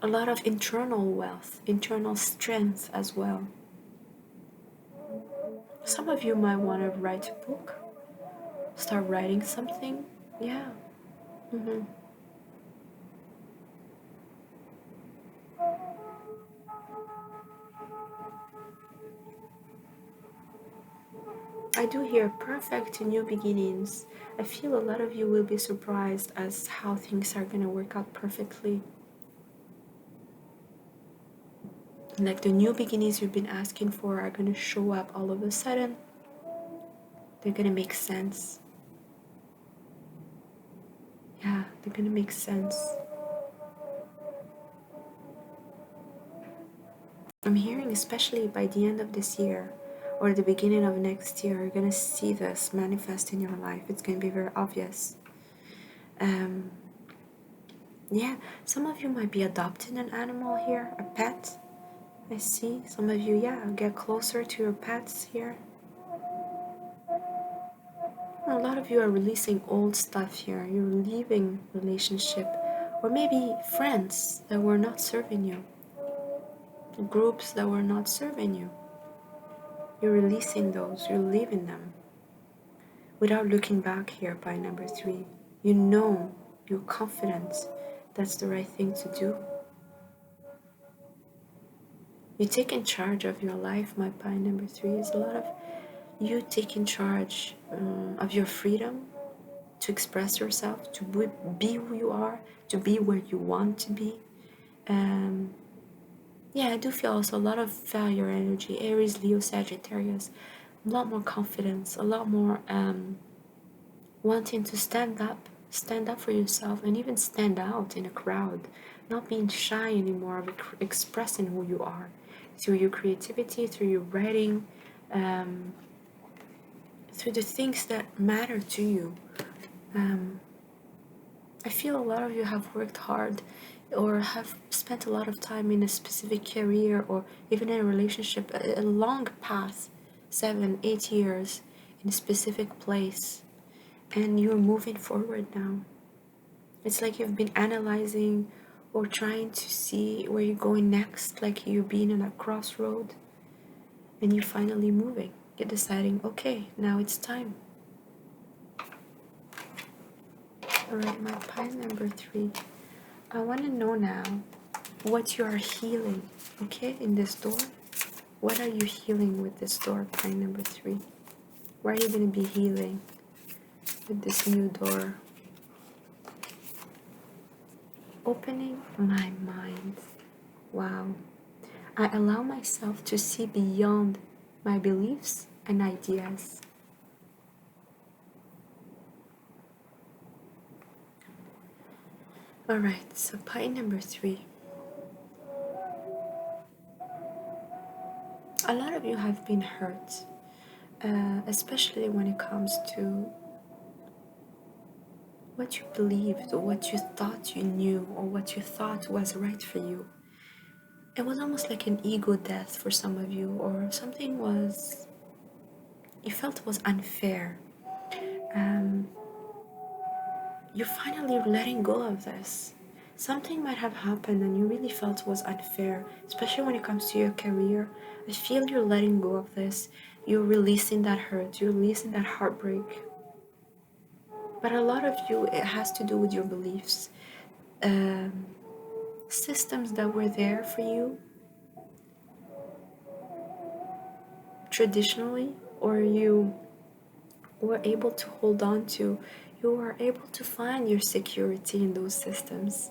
a lot of internal wealth, internal strength as well. Some of you might want to write a book, start writing something. Yeah. Mm-hmm. I do hear perfect new beginnings. I feel a lot of you will be surprised as how things are going to work out perfectly. Like the new beginnings you've been asking for are going to show up all of a sudden. They're going to make sense. Yeah, they're going to make sense. I'm hearing, especially by the end of this year or the beginning of next year, you're going to see this manifest in your life. It's going to be very obvious. Um, yeah, some of you might be adopting an animal here, a pet. I see some of you, yeah, get closer to your pets here. A lot of you are releasing old stuff here. You're leaving relationship or maybe friends that were not serving you, groups that were not serving you. You're releasing those, you're leaving them without looking back here by number 3. You know, you're confident that's the right thing to do. You taking charge of your life, my pie number 3 is a lot of you taking charge of your freedom to express yourself, to be who you are, to be where you want to be. Yeah, I do feel also a lot of fire energy, Aries, Leo, Sagittarius, a lot more confidence, a lot more wanting to stand up for yourself, and even stand out in a crowd, not being shy anymore of expressing who you are through your creativity, through your writing, um, through the things that matter to you. I feel a lot of you have worked hard or have spent a lot of time in a specific career or even in a relationship, a long path, 7, 8 years in a specific place, and you're moving forward now. It's like you've been analyzing or trying to see where you're going next, like you've been in a crossroad and you're finally moving. You're deciding, okay, now it's time. All right, my pile number 3. I want to know now what you are healing, okay, in this door. What are you healing with this door, pile number 3? Where are you going to be healing with this new door? Opening my mind. Wow. I allow myself to see beyond my beliefs and ideas. All right, so pie number 3. A lot of you have been hurt, especially when it comes to what you believed or what you thought you knew or what you thought was right for you. It was almost like an ego death for some of you, or something was, you felt was unfair. Um, you're finally letting go of this. Something might have happened and you really felt was unfair, especially when it comes to your career. I feel you're letting go of this. You're releasing that hurt, you're releasing that heartbreak. But a lot of you, it has to do with your beliefs. Systems that were there for you traditionally, or you were able to hold on to, you were able to find your security in those systems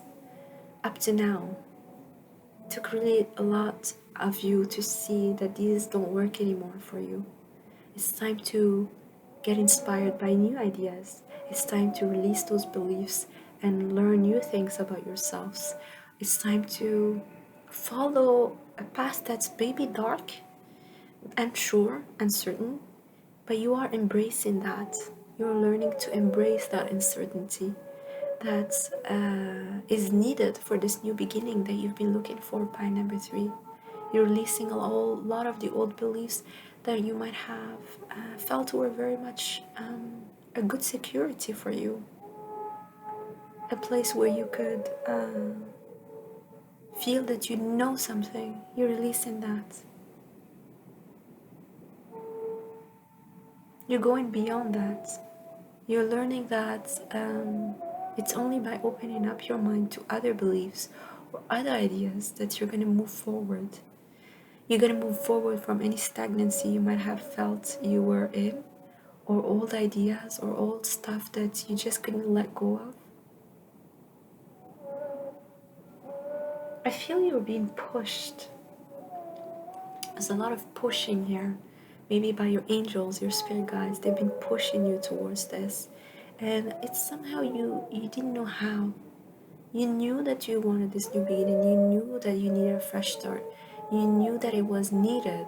up to now. It took really a lot of you to see that these don't work anymore for you. It's time to get inspired by new ideas. It's time to release those beliefs and learn new things about yourselves. It's time to follow a path that's maybe dark, unsure, uncertain, but you are embracing that. You're learning to embrace that uncertainty that is needed for this new beginning that you've been looking for, pie number 3. You're releasing a lot of the old beliefs that you might have felt were very much a good security for you, a place where you could feel that you know something. You're releasing that. You're going beyond that. You're learning that it's only by opening up your mind to other beliefs or other ideas that you're going to move forward. You're going to move forward from any stagnancy you might have felt you were in, or old ideas or old stuff that you just couldn't let go of. I feel you're being pushed. There's a lot of pushing here. Maybe by your angels, your spirit guides, they've been pushing you towards this. And it's somehow you didn't know how. You knew that you wanted this new beginning. You knew that you needed a fresh start. You knew that it was needed,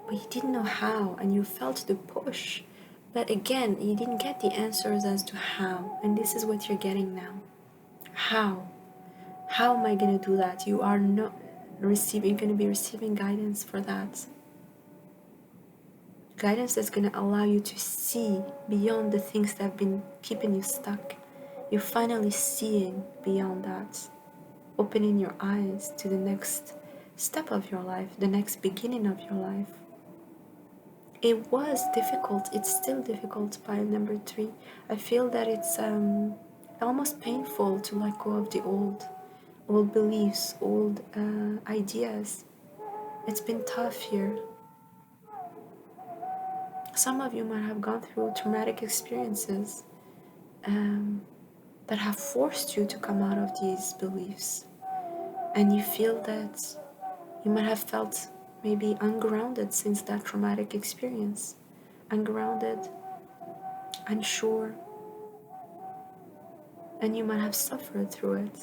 but you didn't know how, and you felt the push. But again, you didn't get the answers as to how, and this is what you're getting now. How? How am I going to do that? You are not receiving, you're going to be receiving guidance for that. Guidance that's going to allow you to see beyond the things that have been keeping you stuck. You're finally seeing beyond that, opening your eyes to the next step of your life, the next beginning of your life. It was difficult, it's still difficult, pile number 3. I feel that it's almost painful to let go of the old beliefs, old ideas. It's been tough here. Some of you might have gone through traumatic experiences that have forced you to come out of these beliefs, and you feel that you might have felt maybe ungrounded since that traumatic experience, ungrounded, unsure, and you might have suffered through it.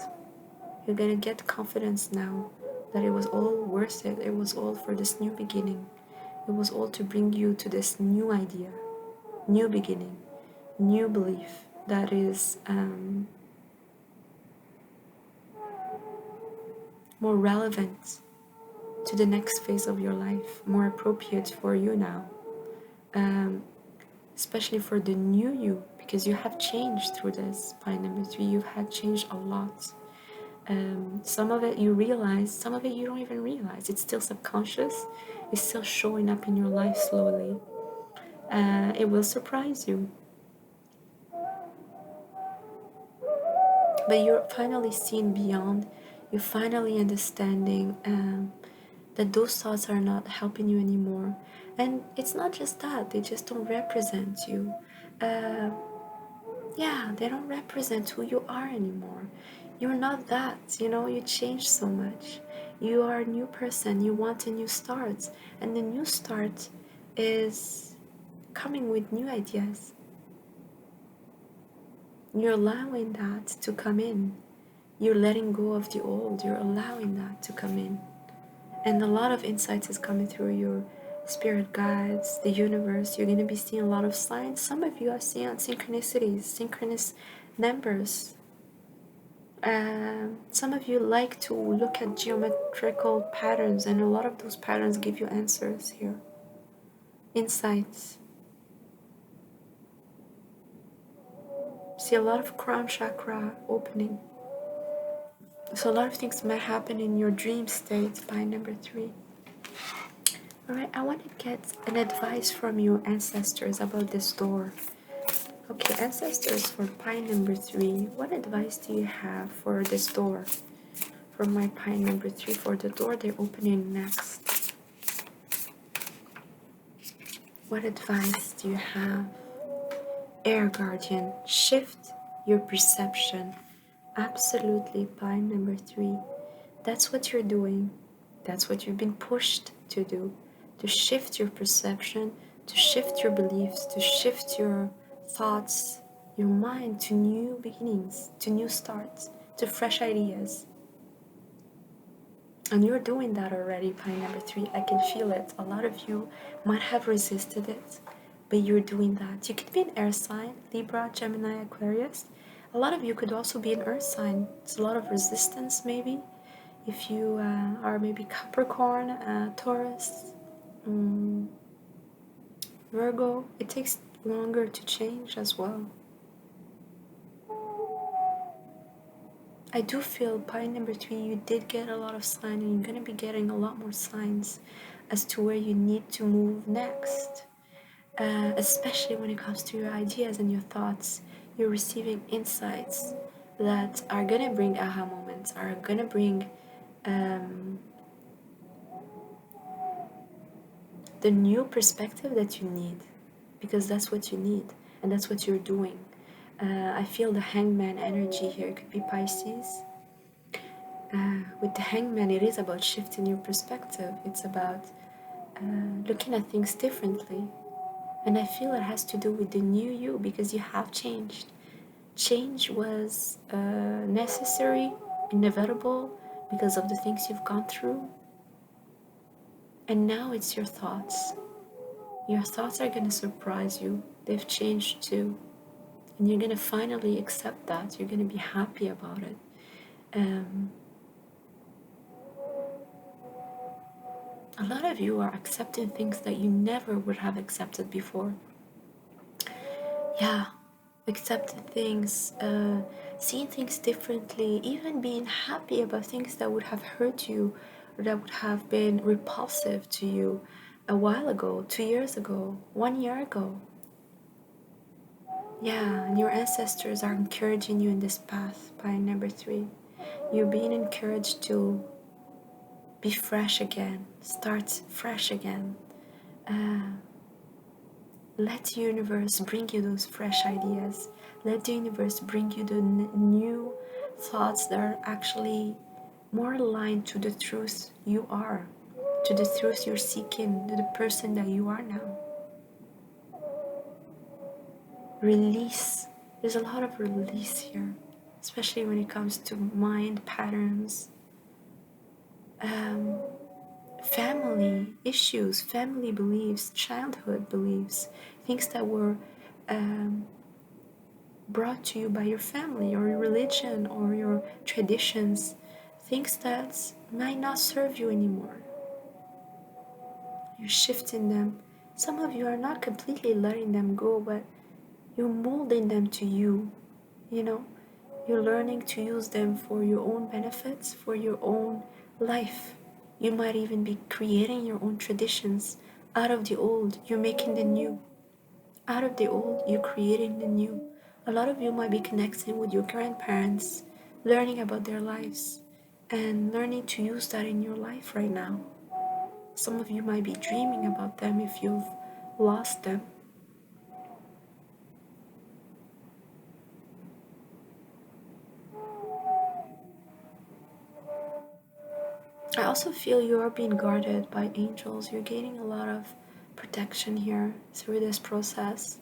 You're gonna get confidence now that it was all worth it. It was all for this new beginning. It was all to bring you to this new idea, new beginning, new belief that is more relevant to the next phase of your life, more appropriate for you now, especially for the new you, because you have changed through this. Point number 3, you've had changed a lot. Some of it you realize, some of it you don't even realize. It's still subconscious. It's still showing up in your life slowly. It will surprise you. But you're finally seeing beyond. You're finally understanding that those thoughts are not helping you anymore. And it's not just that, they just don't represent you. They don't represent who you are anymore. You're not that, you changed so much. You are a new person, you want a new start. And the new start is coming with new ideas. You're allowing that to come in. You're letting go of the old, you're allowing that to come in. And a lot of insights is coming through your spirit guides, the universe. You're going to be seeing a lot of signs. Some of you are seeing synchronicities, synchronous numbers. Some of you like to look at geometrical patterns, and a lot of those patterns give you answers here. Insights. See a lot of crown chakra opening. So a lot of things might happen in your dream state by number 3. Alright, I want to get an advice from your ancestors about this door. Okay, ancestors, for pie number 3, what advice do you have for this door? For my pie number 3, for the door they're opening next. What advice do you have? Air guardian, shift your perception. Absolutely, pie number 3. That's what you're doing. That's what you've been pushed to do. To shift your perception, to shift your beliefs, to shift your thoughts, your mind to new beginnings, to new starts, to fresh ideas. And you're doing that already, pie number 3. I can feel it. A lot of you might have resisted it, but you're doing that. You could be an air sign, Libra, Gemini, Aquarius. A lot of you could also be an earth sign. It's a lot of resistance, maybe. If you are maybe Capricorn, Taurus, Virgo, it takes longer to change as well. I do feel pie number 3, you did get a lot of signs, and you're going to be getting a lot more signs as to where you need to move next. Especially when it comes to your ideas and your thoughts, you're receiving insights that are going to bring aha moments, are going to bring the new perspective that you need, because that's what you need and that's what you're doing. I feel the hangman energy here. It could be Pisces. With the hangman, it is about shifting your perspective. It's about looking at things differently. And I feel it has to do with the new you, because you have changed. Change was necessary, inevitable, because of the things you've gone through. And now it's your thoughts. Your thoughts are going to surprise you. They've changed too. And you're going to finally accept that. You're going to be happy about it. A lot of you are accepting things that you never would have accepted before. Yeah, accepting things, seeing things differently, even being happy about things that would have hurt you or that would have been repulsive to you a while ago, 2 years ago, 1 year ago. Yeah, and your ancestors are encouraging you in this path by number 3. You're being encouraged to be fresh again, start fresh again. Let the universe bring you those fresh ideas. Let the universe bring you the new thoughts that are actually more aligned to the truth you are, to the truth you're seeking, to the person that you are now. Release. There's a lot of release here, especially when it comes to mind patterns, family issues, family beliefs, childhood beliefs, things that were brought to you by your family or your religion or your traditions, things that might not serve you anymore. You're shifting them. Some of you are not completely letting them go, but you're molding them to you. You know, you're learning to use them for your own benefits, for your own life. You might even be creating your own traditions out of the old. You're making the new. Out of the old, you're creating the new. A lot of you might be connecting with your grandparents, learning about their lives, and learning to use that in your life right now. Some of you might be dreaming about them if you've lost them. I also feel you are being guarded by angels. You're gaining a lot of protection here through this process,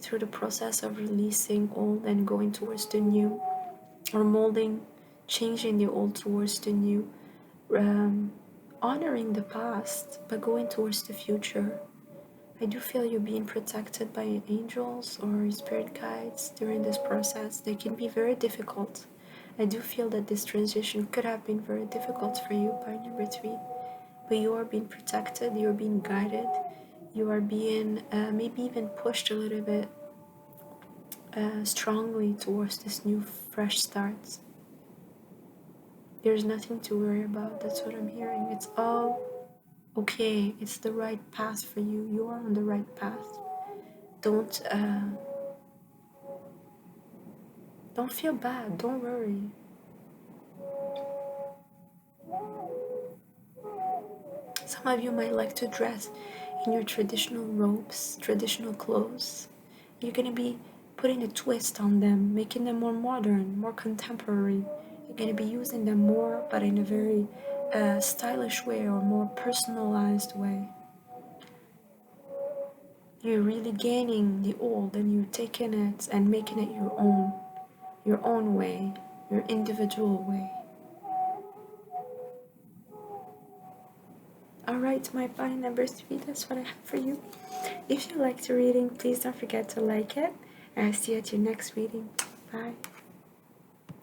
through the process of releasing old and going towards the new, or molding, changing the old towards the new, honoring the past but going towards the future. I do feel you're being protected by angels or spirit guides during this process. They can be very difficult. I do feel that this transition could have been very difficult for you by number 3, but you are being protected, you're being guided, you are being maybe even pushed a little bit strongly towards this new fresh start. There's nothing to worry about. That's what I'm hearing. It's all okay. It's the right path for you. You are on the right path. Don't feel bad. Don't worry. Some of you might like to dress in your traditional robes, traditional clothes. You're gonna be putting a twist on them, making them more modern, more contemporary. You're gonna be using them more, but in a very stylish way or more personalized way. You're really gaining the old and you're taking it and making it your own way, your individual way. Alright, my pile number 3, that's what I have for you. If you liked the reading, please don't forget to like it. And I'll see you at your next reading. Bye.